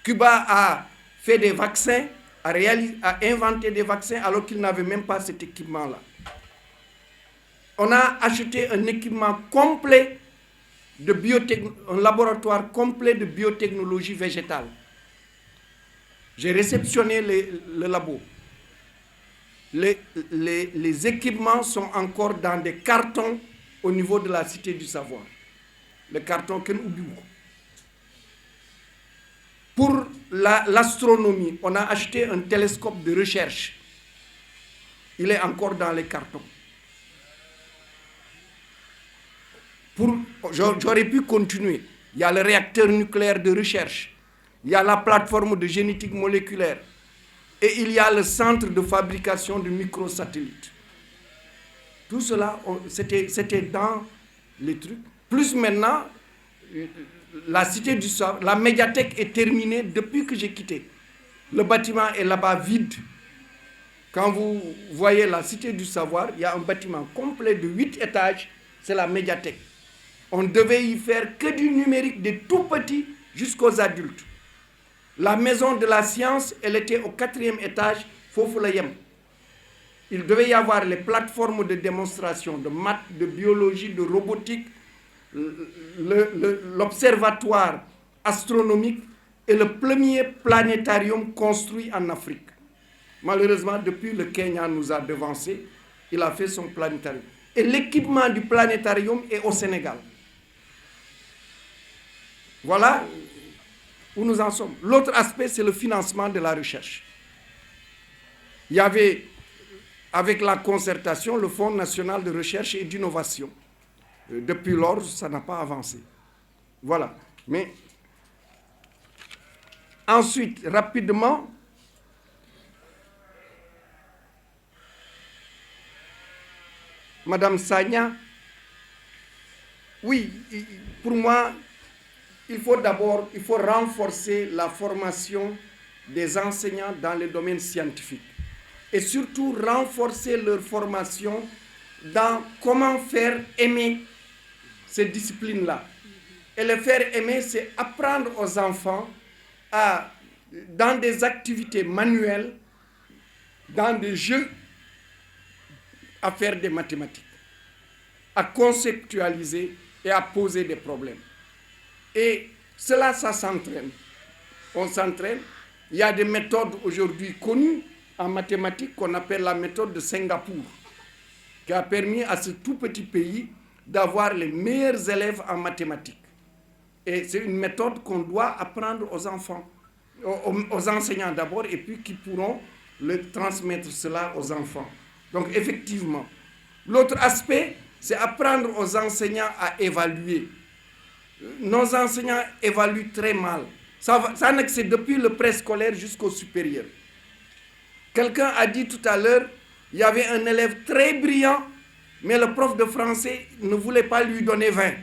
Cuba a fait des vaccins, a inventé des vaccins alors qu'il n'avait même pas cet équipement-là. On a acheté un équipement complet un laboratoire complet de biotechnologie végétale. J'ai réceptionné le labo. Les équipements sont encore dans des cartons au niveau de la Cité du Savoir. Le carton Ken Oubiou. Pour l'astronomie, on a acheté un télescope de recherche. Il est encore dans les cartons. J'aurais pu continuer. Il y a le réacteur nucléaire de recherche. Il y a la plateforme de génétique moléculaire. Et il y a le centre de fabrication de microsatellites. Tout cela, c'était dans les trucs. Plus maintenant, la Cité du Savoir, la médiathèque est terminée depuis que j'ai quitté. Le bâtiment est là-bas vide. Quand vous voyez la Cité du Savoir, il y a un bâtiment complet de 8 étages, c'est la médiathèque. On devait y faire que du numérique, des tout petits jusqu'aux adultes. La maison de la science, elle était au 4e étage, Fofulayem. Il devait y avoir les plateformes de démonstration de maths, de biologie, de robotique, l'observatoire astronomique et le premier planétarium construit en Afrique. Malheureusement, depuis le Kenya nous a devancé, il a fait son planétarium. Et l'équipement du planétarium est au Sénégal. Voilà où nous en sommes. L'autre aspect, c'est le financement de la recherche. Il y avait, avec la concertation, le Fonds national de recherche et d'innovation. Depuis lors, ça n'a pas avancé. Voilà. Mais ensuite, rapidement, Madame Sagna, oui, pour moi, il faut renforcer la formation des enseignants dans les domaines scientifiques et surtout renforcer leur formation dans comment faire aimer ces disciplines-là. Et le faire aimer, c'est apprendre aux enfants dans des activités manuelles, dans des jeux, à faire des mathématiques, à conceptualiser et à poser des problèmes. Et cela, ça s'entraîne. On s'entraîne. Il y a des méthodes aujourd'hui connues en mathématiques qu'on appelle la méthode de Singapour, qui a permis à ce tout petit pays d'avoir les meilleurs élèves en mathématiques. Et c'est une méthode qu'on doit apprendre aux enfants, aux enseignants d'abord, et puis qui pourront transmettre cela aux enfants. Donc effectivement, l'autre aspect, c'est apprendre aux enseignants à évaluer. Nos enseignants évaluent très mal. Ça c'est depuis le préscolaire jusqu'au supérieur. Quelqu'un a dit tout à l'heure, il y avait un élève très brillant, mais le prof de français ne voulait pas lui donner 20.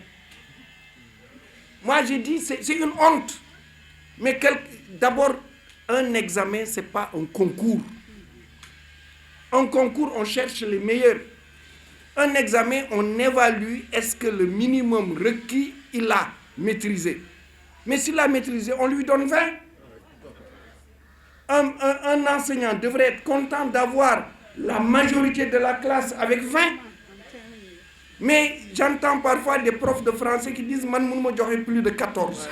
Moi, j'ai dit, c'est une honte. Mais d'abord, un examen, ce n'est pas un concours. Un concours, on cherche les meilleurs. Un examen, on évalue est-ce que le minimum requis, il a maîtrisé. Mais s'il a maîtrisé, on lui donne 20. Un enseignant devrait être content d'avoir la majorité de la classe avec 20. Mais j'entends parfois des profs de français qui disent « Man, j'aurais plus de 14 ».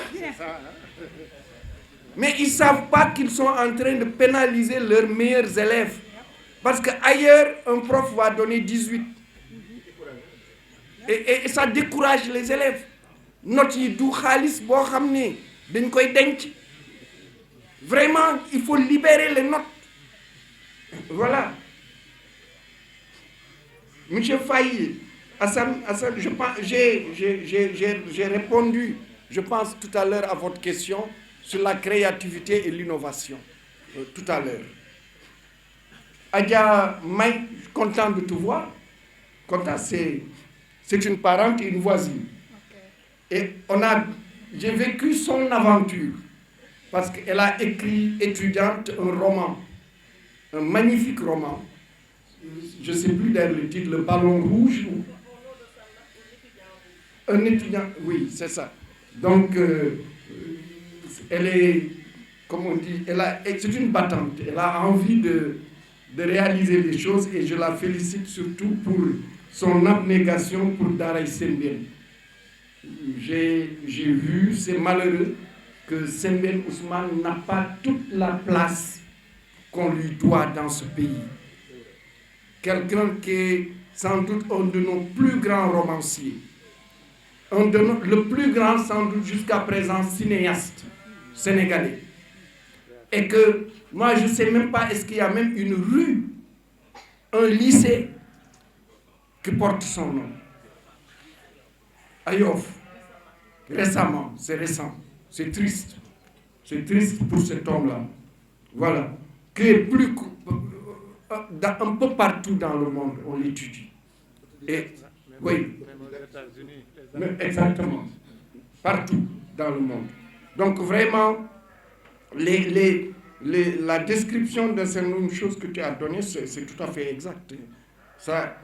Mais ils ne savent pas qu'ils sont en train de pénaliser leurs meilleurs élèves. Parce qu'ailleurs, un prof va donner 18. Et ça décourage les élèves. Notes yi du khalis bo xamné dañ koy denc. Vraiment, il faut libérer les notes. Voilà. Monsieur Faye, Hassan, je pense, j'ai répondu, je pense, tout à l'heure à votre question sur la créativité et l'innovation. Tout à l'heure. Adia May, content de te voir. Content, c'est une parente et une voisine. Et j'ai vécu son aventure. Parce qu'elle a écrit, étudiante, un roman. Un magnifique roman. Je ne sais plus d'ailleurs le titre, Le Ballon Rouge. Un étudiant, oui, c'est ça. Donc, elle est, comme on dit, c'est une battante. Elle a envie de réaliser les choses et je la félicite surtout pour son abnégation pour Daara Sembène. J'ai vu, c'est malheureux, que Sembène Ousmane n'a pas toute la place qu'on lui doit dans ce pays. Quelqu'un qui est sans doute un de nos plus grands romanciers, le plus grand sans doute jusqu'à présent cinéaste sénégalais. Et que moi je ne sais même pas, est-ce qu'il y a même une rue, un lycée qui porte son nom. À Yoff, récemment, c'est récent, c'est triste pour cet homme-là. Voilà, qui est plus un peu partout dans le monde, on l'étudie. Et oui, exactement, partout dans le monde. Donc vraiment, la description d'un certain nombre de choses que tu as données, c'est tout à fait exact. Ça,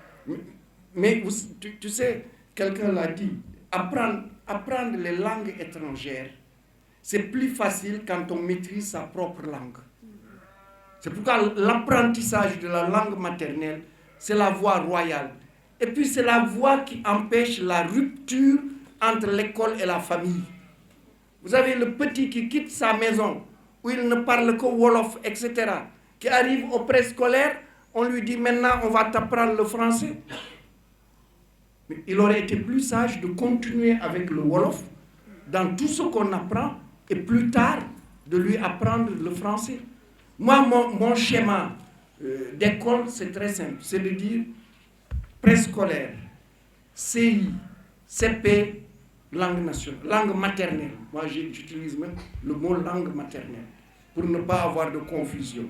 mais tu sais, quelqu'un l'a dit, apprendre les langues étrangères, c'est plus facile quand on maîtrise sa propre langue. C'est pourquoi l'apprentissage de la langue maternelle, c'est la voie royale. Et puis c'est la voie qui empêche la rupture entre l'école et la famille. Vous avez le petit qui quitte sa maison, où il ne parle que Wolof, etc., qui arrive au préscolaire, on lui dit maintenant on va t'apprendre le français. Mais il aurait été plus sage de continuer avec le Wolof dans tout ce qu'on apprend et plus tard de lui apprendre le français. Moi, mon schéma d'école, c'est très simple. C'est de dire préscolaire, CI, CP, langue nationale, langue maternelle. Moi, j'utilise même le mot langue maternelle pour ne pas avoir de confusion.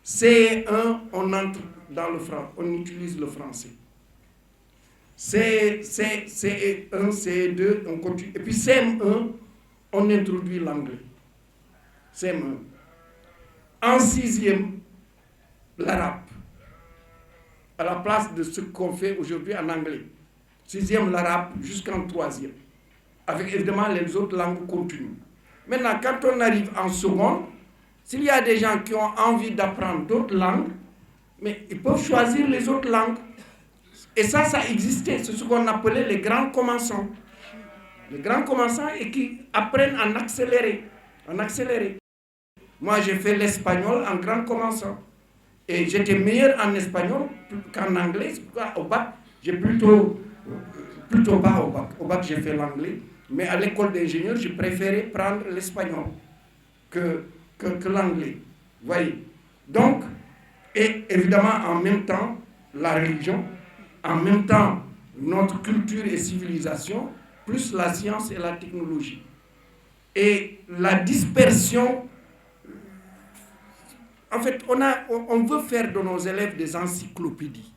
C1, on entre dans le français, on utilise le français. C1, C2, on continue. Et puis CM1, on introduit l'anglais. CM1. En sixième, l'arabe. À la place de ce qu'on fait aujourd'hui en anglais. Sixième, l'arabe, jusqu'en troisième. Avec évidemment les autres langues continues. Maintenant, quand on arrive en seconde, s'il y a des gens qui ont envie d'apprendre d'autres langues, mais ils peuvent choisir les autres langues. Et ça existait. C'est ce qu'on appelait les grands commençants. Les grands commençants et qui apprennent en accéléré. En accéléré. Moi, j'ai fait l'espagnol en grand commençant. Et j'étais meilleur en espagnol qu'en anglais. Au bac, j'ai plutôt bas au bac. Au bac, j'ai fait l'anglais. Mais à l'école d'ingénieur, j'ai préféré prendre l'espagnol que l'anglais. Vous voyez. Donc, et évidemment, en même temps, la religion, en même temps, notre culture et civilisation, plus la science et la technologie. Et la dispersion, en fait, on veut faire de nos élèves des encyclopédies.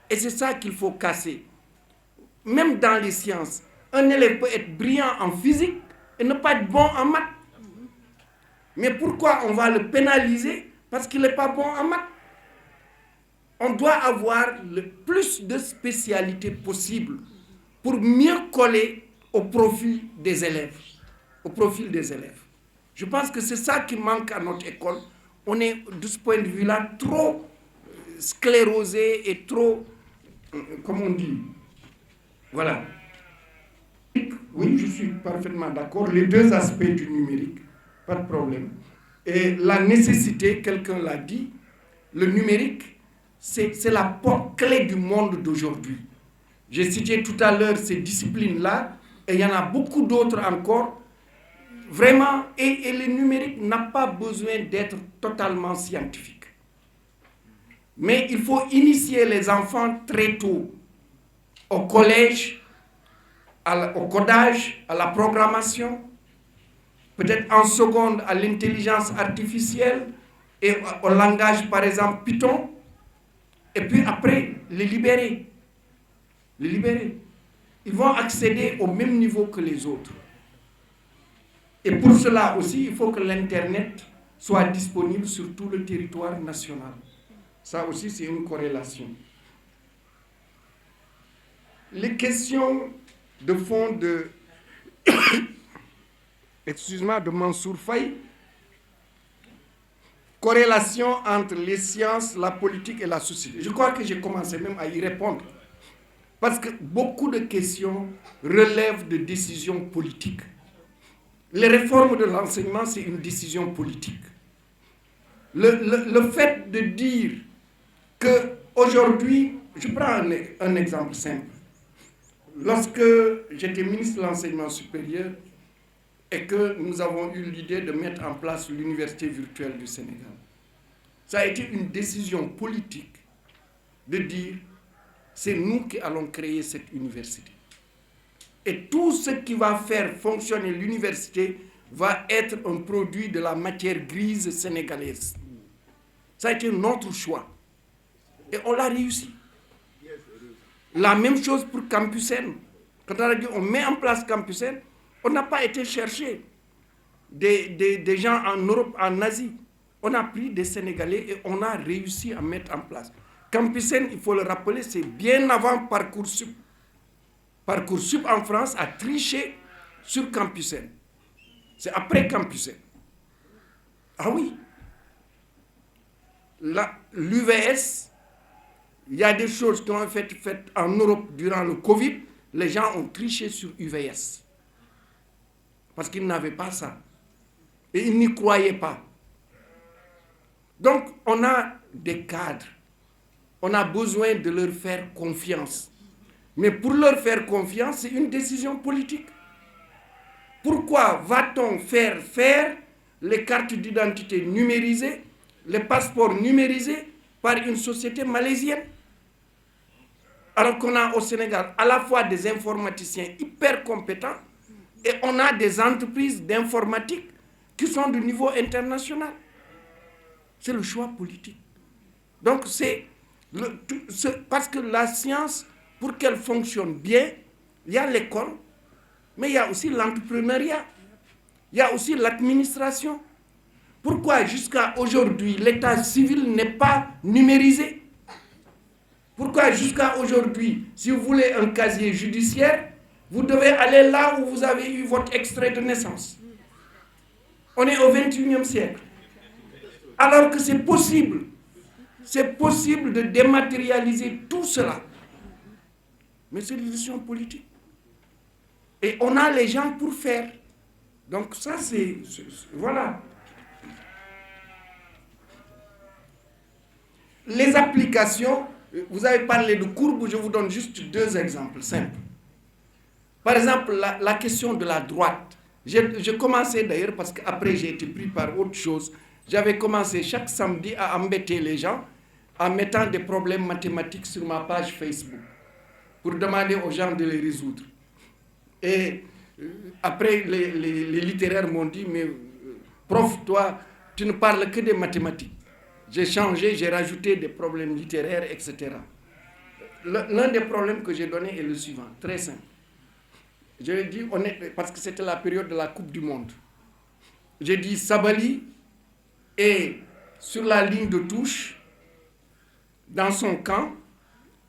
Et c'est ça qu'il faut casser. Même dans les sciences, un élève peut être brillant en physique et ne pas être bon en maths. Mais pourquoi on va le pénaliser? Parce qu'il n'est pas bon en maths. On doit avoir le plus de spécialités possible pour mieux coller au profil des élèves. Au profil des élèves. Je pense que c'est ça qui manque à notre école. On est, de ce point de vue-là, trop sclérosé et trop, comme on dit, voilà. Oui, je suis parfaitement d'accord. Les deux aspects du numérique, pas de problème. Et la nécessité, quelqu'un l'a dit, le numérique, c'est la porte clé du monde d'aujourd'hui. J'ai cité tout à l'heure ces disciplines-là, et il y en a beaucoup d'autres encore. Vraiment, et le numérique n'a pas besoin d'être totalement scientifique. Mais il faut initier les enfants très tôt, au collège, au codage, à la programmation, peut-être en seconde à l'intelligence artificielle et au langage, par exemple, Python, et puis après, les libérer. Les libérer. Ils vont accéder au même niveau que les autres. Et pour cela aussi, il faut que l'Internet soit disponible sur tout le territoire national. Ça aussi, c'est une corrélation. Les questions de fond de de Mansour Faye, corrélation entre les sciences, la politique et la société. Je crois que j'ai commencé même à y répondre. Parce que beaucoup de questions relèvent de décisions politiques. Les réformes de l'enseignement, c'est une décision politique. Le fait de dire que Aujourd'hui, je prends un exemple simple. Lorsque j'étais ministre de l'Enseignement supérieur et que nous avons eu l'idée de mettre en place l'université virtuelle du Sénégal, ça a été une décision politique de dire c'est nous qui allons créer cette université. Et tout ce qui va faire fonctionner l'université va être un produit de la matière grise sénégalaise. Ça a été notre choix. Et on l'a réussi. La même chose pour Campus N. Quand on a dit on met en place Campus N, on n'a pas été chercher des gens en Europe, en Asie. On a pris des Sénégalais et on a réussi à mettre en place. Campus N, il faut le rappeler, c'est bien avant Parcoursup. Parcoursup en France a triché sur Campus N. C'est après Campus N. Ah oui. L'UVS, il y a des choses qui ont été faites en Europe durant le Covid. Les gens ont triché sur UVS. Parce qu'ils n'avaient pas ça. Et ils n'y croyaient pas. Donc, on a des cadres. On a besoin de leur faire confiance. Mais pour leur faire confiance, c'est une décision politique. Pourquoi va-t-on faire les cartes d'identité numérisées, les passeports numérisés par une société malaisienne? Alors qu'on a au Sénégal à la fois des informaticiens hyper compétents et on a des entreprises d'informatique qui sont de niveau international. C'est le choix politique. Donc parce que la science, pour qu'elle fonctionne bien, il y a l'école, mais il y a aussi l'entrepreneuriat, il y a aussi l'administration. Pourquoi jusqu'à aujourd'hui l'état civil n'est pas numérisé? Pourquoi jusqu'à aujourd'hui, si vous voulez un casier judiciaire, vous devez aller là où vous avez eu votre extrait de naissance? On est au XXIe siècle. Alors que c'est possible. C'est possible de dématérialiser tout cela. Mais c'est une décision politique. Et on a les gens pour faire. Donc ça, voilà. Les applications, vous avez parlé de courbes, je vous donne juste 2 exemples simples. Par exemple, la question de la droite. J'ai commencé d'ailleurs, parce qu'après j'ai été pris par autre chose, j'avais commencé chaque samedi à embêter les gens en mettant des problèmes mathématiques sur ma page Facebook pour demander aux gens de les résoudre. Et après, les littéraires m'ont dit, mais prof, toi, tu ne parles que des mathématiques. J'ai changé, j'ai rajouté des problèmes littéraires, etc. L'un des problèmes que j'ai donné est le suivant, très simple. Je l'ai dit, parce que c'était la période de la Coupe du Monde. J'ai dit, Sabali est sur la ligne de touche, dans son camp,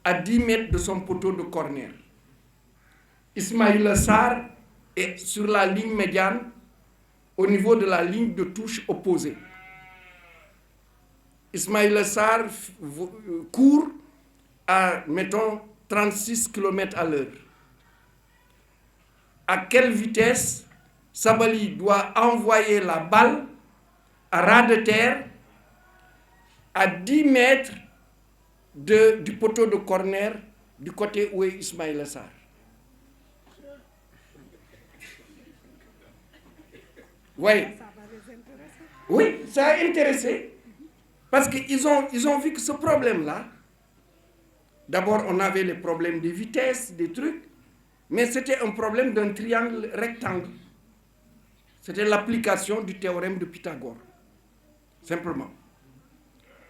à 10 mètres de son poteau de corner. Ismaïla Sarr est sur la ligne médiane, au niveau de la ligne de touche opposée. Ismaïla Sarr court à, mettons, 36 km à l'heure. À quelle vitesse Sabali doit envoyer la balle à ras de terre à 10 mètres du poteau de corner du côté où est Ismaïla Sarr? Oui. Oui, ça a intéressé. Parce qu'ils ont vu que ce problème-là, d'abord on avait les problèmes de vitesse, des trucs, mais c'était un problème d'un triangle rectangle. C'était l'application du théorème de Pythagore, simplement.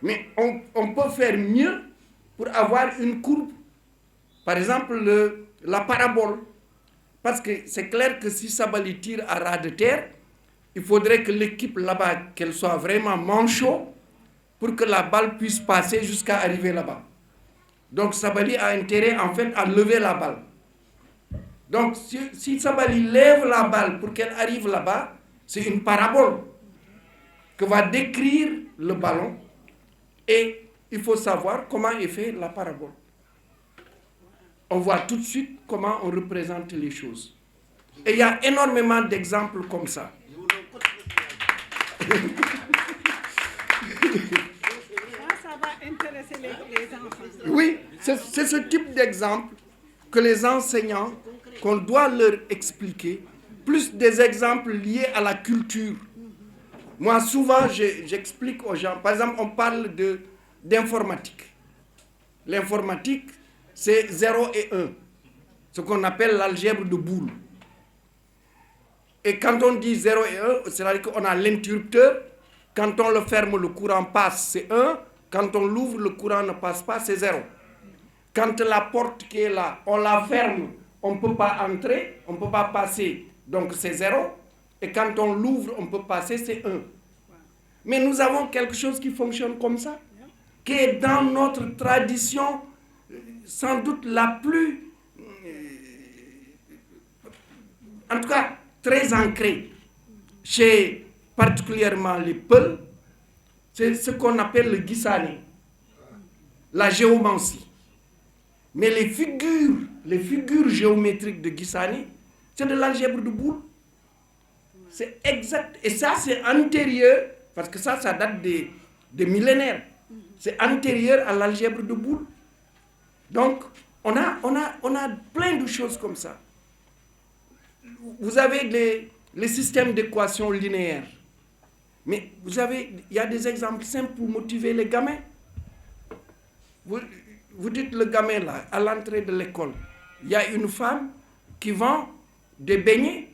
Mais on peut faire mieux pour avoir une courbe. Par exemple, la parabole. Parce que c'est clair que si Sabali tire à ras de terre, il faudrait que l'équipe là-bas, qu'elle soit vraiment manchot, pour que la balle puisse passer jusqu'à arriver là-bas. Donc Sabali a intérêt en fait à lever la balle. Donc si Sabali lève la balle pour qu'elle arrive là-bas, c'est une parabole que va décrire le ballon et il faut savoir comment est fait la parabole. On voit tout de suite comment on représente les choses. Et il y a énormément d'exemples comme ça. Ça va intéresser les Oui, c'est ce type d'exemple que les enseignants, qu'on doit leur expliquer, plus des exemples liés à la culture. Moi, souvent, j'explique aux gens, par exemple, on parle d'informatique. L'informatique, c'est 0 et 1, ce qu'on appelle l'algèbre de Boole. Et quand on dit 0 et 1, c'est-à-dire qu'on a l'interrupteur. Quand on le ferme, le courant passe, c'est 1. Quand on l'ouvre, le courant ne passe pas, c'est 0. Quand la porte qui est là, on la ferme, on ne peut pas entrer, on ne peut pas passer, donc c'est 0. Et quand on l'ouvre, on peut passer, c'est 1. Mais nous avons quelque chose qui fonctionne comme ça, qui est dans notre tradition, sans doute la plus, en tout cas, très ancrée, chez particulièrement les Peuls, c'est ce qu'on appelle le Gisani, la géomancie. Mais les figures géométriques de Gisani, c'est de l'algèbre de Boole. C'est exact. Et ça, c'est antérieur, parce que ça date des millénaires. C'est antérieur à l'algèbre de Boole. Donc, on a plein de choses comme ça. Vous avez les systèmes d'équations linéaires. Mais il y a des exemples simples pour motiver les gamins. Vous dites le gamin là, à l'entrée de l'école, il y a une femme qui vend des beignets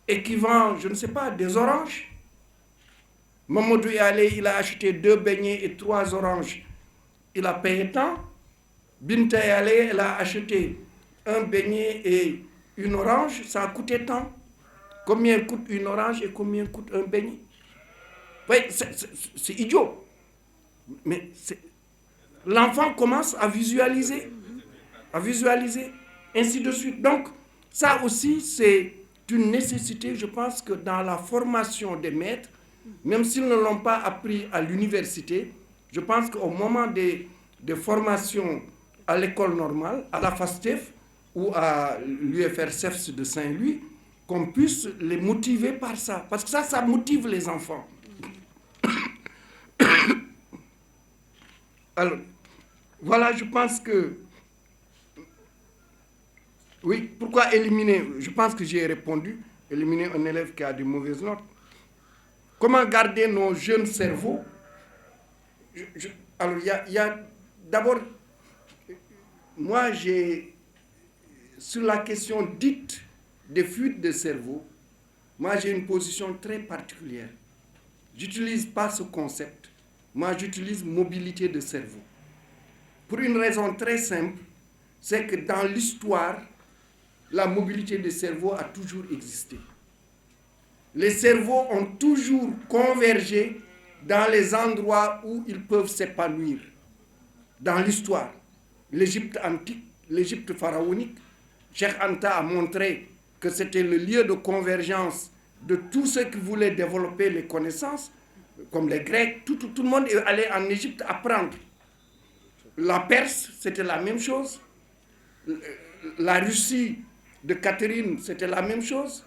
et qui vend, je ne sais pas, des oranges. Mamadou est allé, il a acheté 2 beignets et 3 oranges. Il a payé tant. Binta est allée, elle a acheté un beignet et une orange, ça a coûté tant. Combien coûte une orange et combien coûte un beignet? Oui, c'est idiot. Mais l'enfant commence à visualiser, ainsi de suite. Donc, ça aussi, c'est une nécessité, je pense que dans la formation des maîtres, même s'ils ne l'ont pas appris à l'université, je pense qu'au moment des formations à l'école normale, à la FASTEF ou à l'UFR-CEFS de Saint-Louis, qu'on puisse les motiver par ça. Parce que ça motive les enfants. Alors, voilà, je pense que... Oui, pourquoi éliminer? Je pense que j'ai répondu. Éliminer un élève qui a de mauvaises notes. Comment garder nos jeunes cerveaux? Alors, il y a d'abord... Moi, sur la question dite des fuites de cerveau, moi, j'ai une position très particulière. Je n'utilise pas ce concept. Moi, j'utilise mobilité de cerveau. Pour une raison très simple, c'est que dans l'histoire, la mobilité des cerveaux a toujours existé. Les cerveaux ont toujours convergé dans les endroits où ils peuvent s'épanouir. Dans l'histoire, l'Égypte antique, l'Égypte pharaonique, Cheikh Anta a montré que c'était le lieu de convergence de tous ceux qui voulaient développer les connaissances, comme les Grecs, tout le monde est allé en Égypte apprendre. La Perse, c'était la même chose. La Russie de Catherine, c'était la même chose.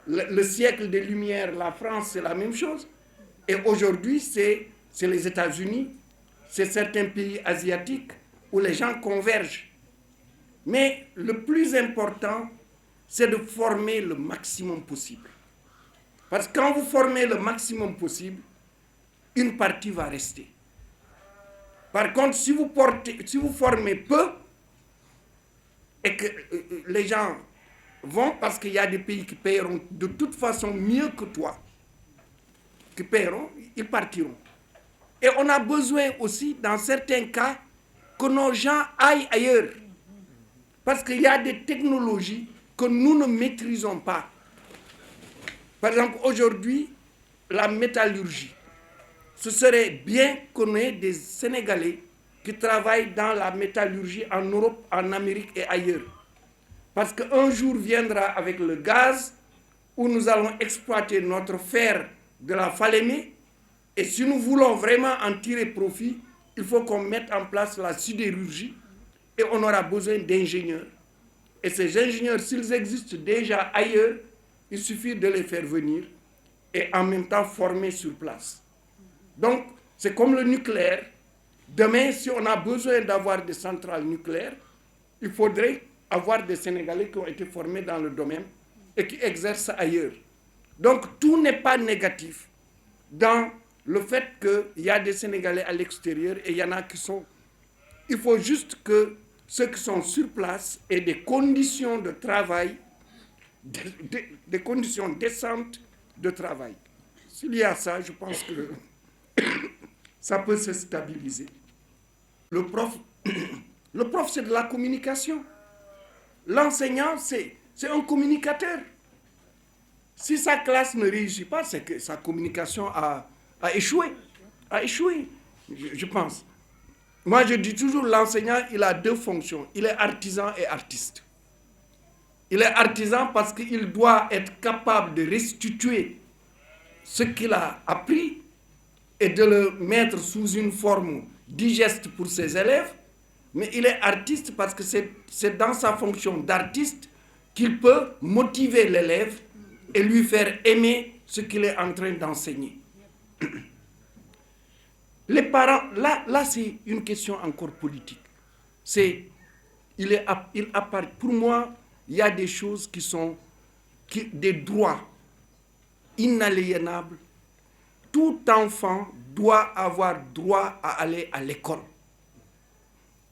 Le siècle des Lumières, la France, c'est la même chose. Et aujourd'hui, c'est les États-Unis, c'est certains pays asiatiques où les gens convergent. Mais le plus important, c'est de former le maximum possible. Parce que quand vous formez le maximum possible, une partie va rester. Par contre, si vous formez peu, et que les gens vont, parce qu'il y a des pays qui paieront de toute façon mieux que toi, qui paieront, ils partiront. Et on a besoin aussi, dans certains cas, que nos gens aillent ailleurs. Parce qu'il y a des technologies que nous ne maîtrisons pas. Par exemple, aujourd'hui, la métallurgie. Ce serait bien qu'on ait des Sénégalais qui travaillent dans la métallurgie en Europe, en Amérique et ailleurs. Parce qu'un jour viendra avec le gaz où nous allons exploiter notre fer de la Falémé. Et si nous voulons vraiment en tirer profit, il faut qu'on mette en place la sidérurgie et on aura besoin d'ingénieurs. Et ces ingénieurs, s'ils existent déjà ailleurs, il suffit de les faire venir et en même temps former sur place. Donc, c'est comme le nucléaire. Demain, si on a besoin d'avoir des centrales nucléaires, il faudrait avoir des Sénégalais qui ont été formés dans le domaine et qui exercent ailleurs. Donc tout n'est pas négatif dans le fait qu'il y a des Sénégalais à l'extérieur et il y en a qui sont... Il faut juste que ceux qui sont sur place aient des conditions de travail, des conditions décentes de travail. S'il y a ça, je pense que ça peut se stabiliser. Le prof, c'est de la communication. L'enseignant, c'est un communicateur. Si sa classe ne réussit pas, c'est que sa communication a échoué. Je pense. Moi, je dis toujours, l'enseignant, il a deux fonctions. Il est artisan et artiste. Il est artisan parce qu'il doit être capable de restituer ce qu'il a appris et de le mettre sous une forme digeste pour ses élèves. Mais il est artiste parce que c'est dans sa fonction d'artiste qu'il peut motiver l'élève et lui faire aimer ce qu'il est en train d'enseigner. Les parents, là c'est une question encore politique. Pour moi, il y a des choses qui sont des droits inaliénables. Tout enfant doit avoir droit à aller à l'école.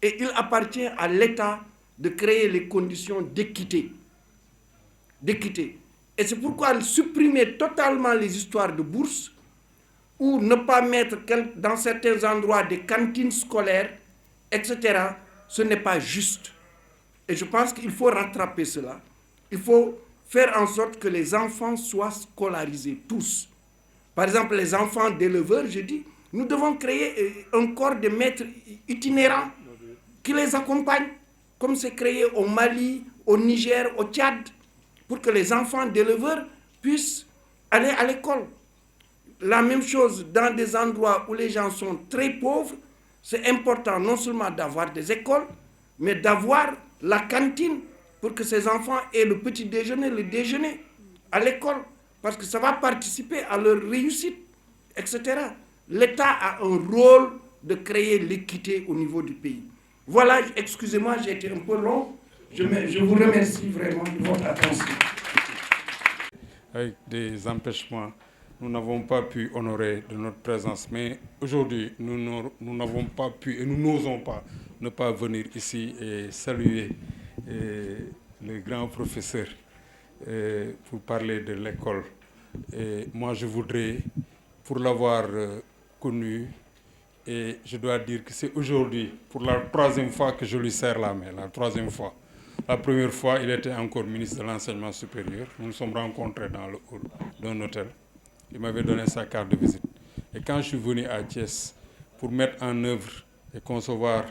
Et il appartient à l'État de créer les conditions d'équité. Et c'est pourquoi supprimer totalement les histoires de bourses ou ne pas mettre dans certains endroits des cantines scolaires, etc., ce n'est pas juste. Et je pense qu'il faut rattraper cela. Il faut faire en sorte que les enfants soient scolarisés, tous. Par exemple, les enfants d'éleveurs, je dis, nous devons créer un corps de maîtres itinérants qui les accompagnent, comme c'est créé au Mali, au Niger, au Tchad, pour que les enfants d'éleveurs puissent aller à l'école. La même chose dans des endroits où les gens sont très pauvres, c'est important non seulement d'avoir des écoles, mais d'avoir la cantine pour que ces enfants aient le petit déjeuner, le déjeuner à l'école, parce que ça va participer à leur réussite, etc. L'État a un rôle de créer l'équité au niveau du pays. Voilà, excusez-moi, j'ai été un peu long. Je vous remercie vraiment de votre attention. Avec des empêchements, nous n'avons pas pu honorer de notre présence. Mais aujourd'hui, nous n'avons pas pu et nous n'osons pas ne pas venir ici et saluer le grand professeur pour parler de l'école. Et moi, je voudrais, pour l'avoir connu, et je dois dire que c'est aujourd'hui, pour la troisième fois que je lui serre la main, la troisième fois. La première fois, il était encore ministre de l'Enseignement supérieur. Nous nous sommes rencontrés dans le hall d'un hôtel. Il m'avait donné sa carte de visite. Et quand je suis venu à Thiès pour mettre en œuvre et concevoir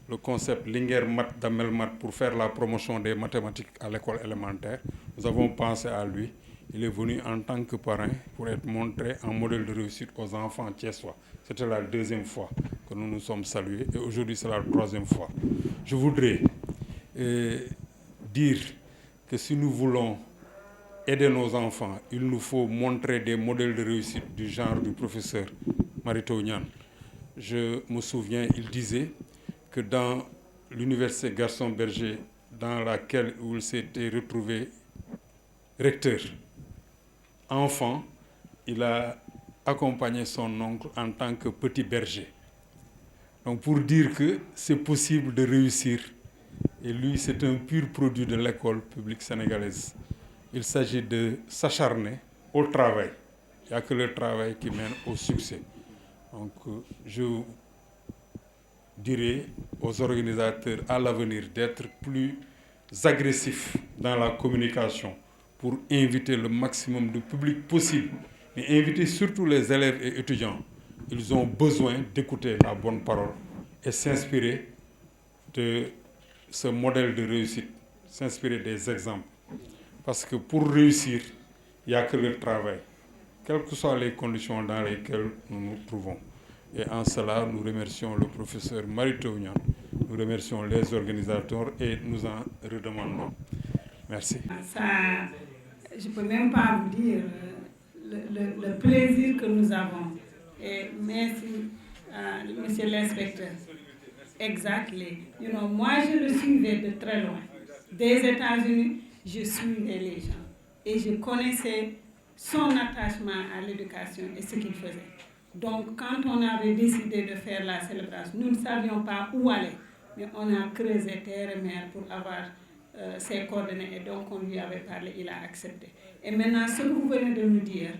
le concept Linger-Mat d'Amel-Mat pour faire la promotion des mathématiques à l'école élémentaire, nous avons pensé à lui. Il est venu en tant que parrain pour être montré en modèle de réussite aux enfants thiessois. C'était la deuxième fois que nous nous sommes salués et aujourd'hui c'est la troisième fois. Je voudrais dire que si nous voulons aider nos enfants, il nous faut montrer des modèles de réussite du genre du professeur Mary Teuw Niane. Je me souviens, il disait que dans l'université Gaston Berger, dans laquelle il s'était retrouvé recteur, enfant, il a accompagné son oncle en tant que petit berger. Donc pour dire que c'est possible de réussir, et lui c'est un pur produit de l'école publique sénégalaise. Il s'agit de s'acharner au travail. Il n'y a que le travail qui mène au succès. Donc je dirais aux organisateurs à l'avenir d'être plus agressifs dans la communication pour inviter le maximum de public possible, et inviter surtout les élèves et étudiants. Ils ont besoin d'écouter la bonne parole et s'inspirer de ce modèle de réussite, s'inspirer des exemples. Parce que pour réussir, il n'y a que le travail, quelles que soient les conditions dans lesquelles nous nous trouvons. Et en cela, nous remercions le professeur Mary Teuw Niane, nous remercions les organisateurs et nous en redemandons. Merci. Ça, je ne peux même pas vous dire le plaisir que nous avons. Et merci monsieur l'inspecteur. Exactly. You know, moi, je le suivais de très loin. Des États-Unis, je suivais les gens. Et je connaissais son attachement à l'éducation et ce qu'il faisait. Donc, quand on avait décidé de faire la célébration, nous ne savions pas où aller. Mais on a creusé terre et mer pour avoir ses coordonnées. Et donc, on lui avait parlé, il a accepté. Et maintenant, ce que vous venez de nous dire,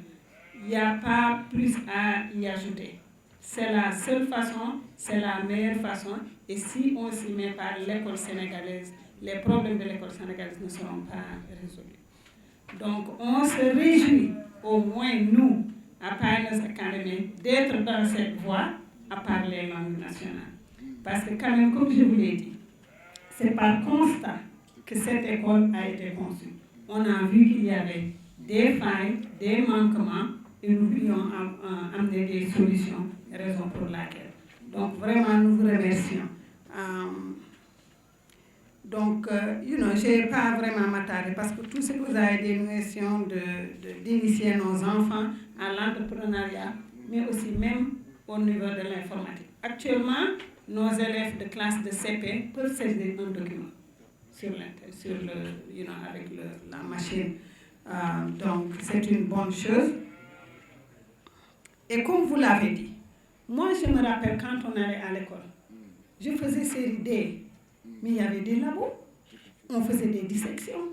il n'y a pas plus à y ajouter. C'est la seule façon, c'est la meilleure façon. Et si on s'y met par l'école sénégalaise, les problèmes de l'école sénégalaise ne seront pas résolus. Donc, on se réjouit, au moins nous, à Pioneers Academy, d'être dans cette voie à parler langue nationale. Parce que quand même, comme je vous l'ai dit, c'est par constat que cette école a été conçue. On a vu qu'il y avait des failles, des manquements, et nous voulions amener des solutions, raison pour laquelle. Donc vraiment, nous vous remercions. Donc, je n'ai pas vraiment m'attarder parce que tout ce que vous avez dit, nous essayons d'initier nos enfants à l'entrepreneuriat, mais aussi même au niveau de l'informatique. Actuellement, nos élèves de classe de CP peuvent saisir un document avec la machine. Donc, c'est une bonne chose. Et comme vous l'avez dit, moi, je me rappelle quand on allait à l'école, je faisais série D, mais il y avait des labos, on faisait des dissections,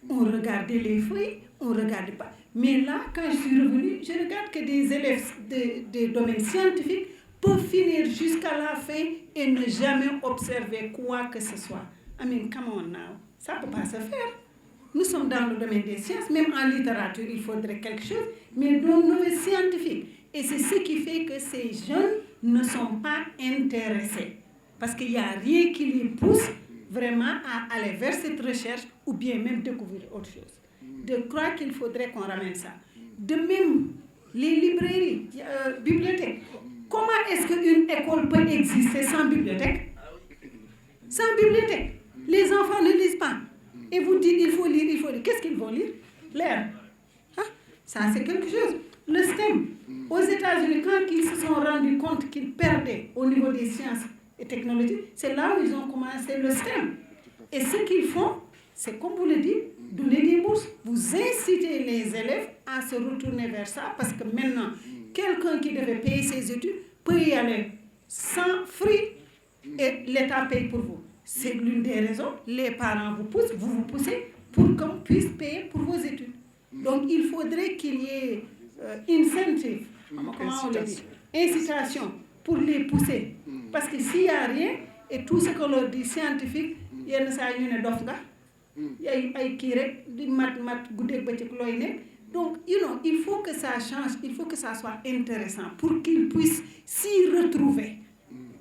on regardait les feuilles, on ne regardait pas. Mais là, quand je suis revenue, je regarde que des élèves des domaines scientifiques peuvent finir jusqu'à la fin et ne jamais observer quoi que ce soit. I mean, come on now, ça ne peut pas se faire. Nous sommes dans le domaine des sciences, même en littérature, il faudrait quelque chose, mais dans le domaine scientifique. Et c'est ce qui fait que ces jeunes ne sont pas intéressés. Parce qu'il n'y a rien qui les pousse vraiment à aller vers cette recherche ou bien même découvrir autre chose. Je crois qu'il faudrait qu'on ramène ça. De même, les librairies, bibliothèques. Comment est-ce qu'une école peut exister sans bibliothèque? Sans bibliothèque. Les enfants ne lisent pas. Et vous dites il faut lire, il faut lire. Qu'est-ce qu'ils vont lire? L'air. Hein? Ça, c'est quelque chose. Le STEM. Aux États-Unis, quand ils se sont rendus compte qu'ils perdaient au niveau des sciences et technologies, c'est là où ils ont commencé le STEM. Et ce qu'ils font, c'est comme vous le dites, donner des bourses. Vous incitez les élèves à se retourner vers ça parce que maintenant, quelqu'un qui devait payer ses études peut y aller sans frais et l'État paye pour vous. C'est l'une des raisons. Les parents vous poussent, vous vous poussez pour qu'on puisse payer pour vos études. Donc, il faudrait qu'il y ait incentive, comment on le dit, incitation pour les pousser. Parce que s'il n'y a rien, et tout ce qu'on leur dit scientifique, il y a une dofga, il y a donc, il faut que ça change, il faut que ça soit intéressant pour qu'ils puissent s'y retrouver.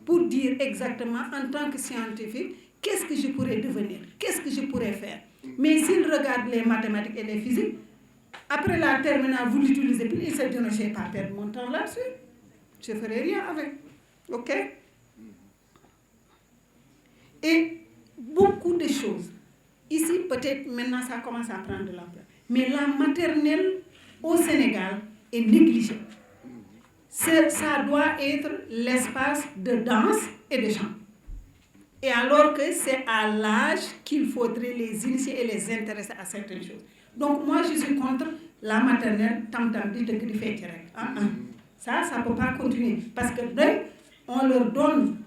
Pour dire exactement, en tant que scientifique, qu'est-ce que je pourrais devenir, qu'est-ce que je pourrais faire. Mais s'ils regardent les mathématiques et les physiques, après la terminale, vous l'utilisez plus, ils se disent, je ne vais pas perdre mon temps là-dessus. Je ne ferai rien avec. OK? Et beaucoup de choses. Ici, peut-être, maintenant, ça commence à prendre de l'ampleur. Mais la maternelle au Sénégal est négligée. Ça doit être l'espace de danse et de chant. Et alors que c'est à l'âge qu'il faudrait les initier et les intéresser à certaines choses. Donc moi, je suis contre la maternelle tam-tam dit de fait direct. Ça ne peut pas continuer. Parce que on leur donne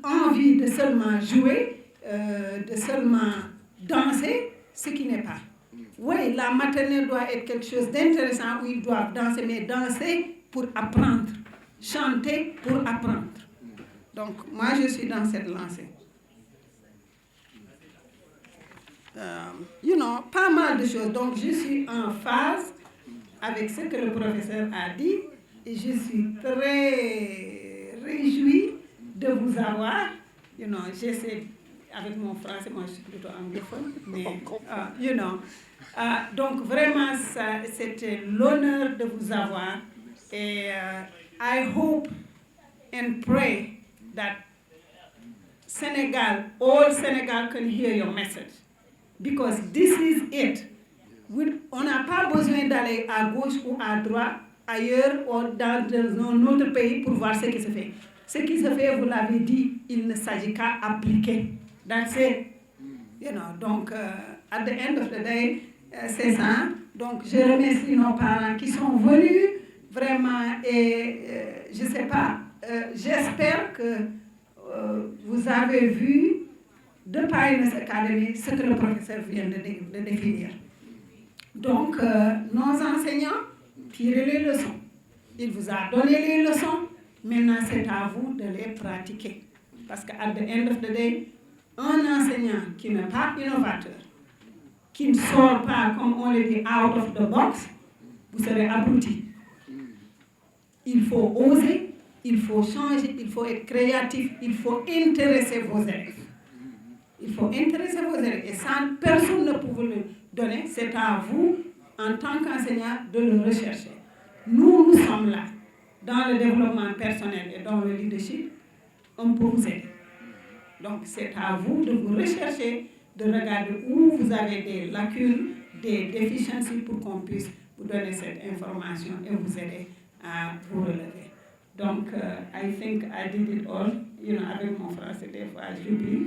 envie de seulement jouer, de seulement danser, ce qui n'est pas. Oui, la maternelle doit être quelque chose d'intéressant où ils doivent danser, mais danser pour apprendre. Chanter pour apprendre. Donc, moi, je suis dans cette lancée. Pas mal de choses. Donc, je suis en phase avec ce que le professeur a dit et je suis très réjouie de vous avoir. J'essaie, avec mon français, moi, je suis plutôt anglophone, mais, donc, vraiment, c'était l'honneur de vous avoir. Et I hope and pray that all Senegal can hear your message. Because this is it. On n'a pas besoin d'aller à gauche ou à droite ailleurs ou dans un autre pays pour voir ce qui se fait. Ce qui se fait, vous l'avez dit, il ne s'agit qu'à appliquer. That's it. You know, donc, at the end of the day, c'est ça. Donc, je remercie nos parents qui sont venus vraiment et je ne sais pas, j'espère que vous avez vu de Pioneers Academy ce que le professeur vient de définir. Donc, nos enseignants, tirez les leçons. Il vous a donné les leçons, maintenant c'est à vous de les pratiquer. Parce qu'à the end of the day, un enseignant qui n'est pas innovateur, qui ne sort pas, comme on le dit, out of the box, vous serez abruti. Il faut oser, il faut changer, il faut être créatif, il faut intéresser vos élèves. Il faut intéresser vos élèves. Et ça, personne ne peut vous le donner. C'est à vous, en tant qu'enseignant, de le rechercher. Nous sommes là, dans le développement personnel et dans le leadership, on peut vous aider. Donc, c'est à vous de vous rechercher, de regarder où vous avez des lacunes, des déficiences pour qu'on puisse vous donner cette information et vous aider à vous relever. Donc, I think I did it all. Avec mon français, des fois, j'oublie.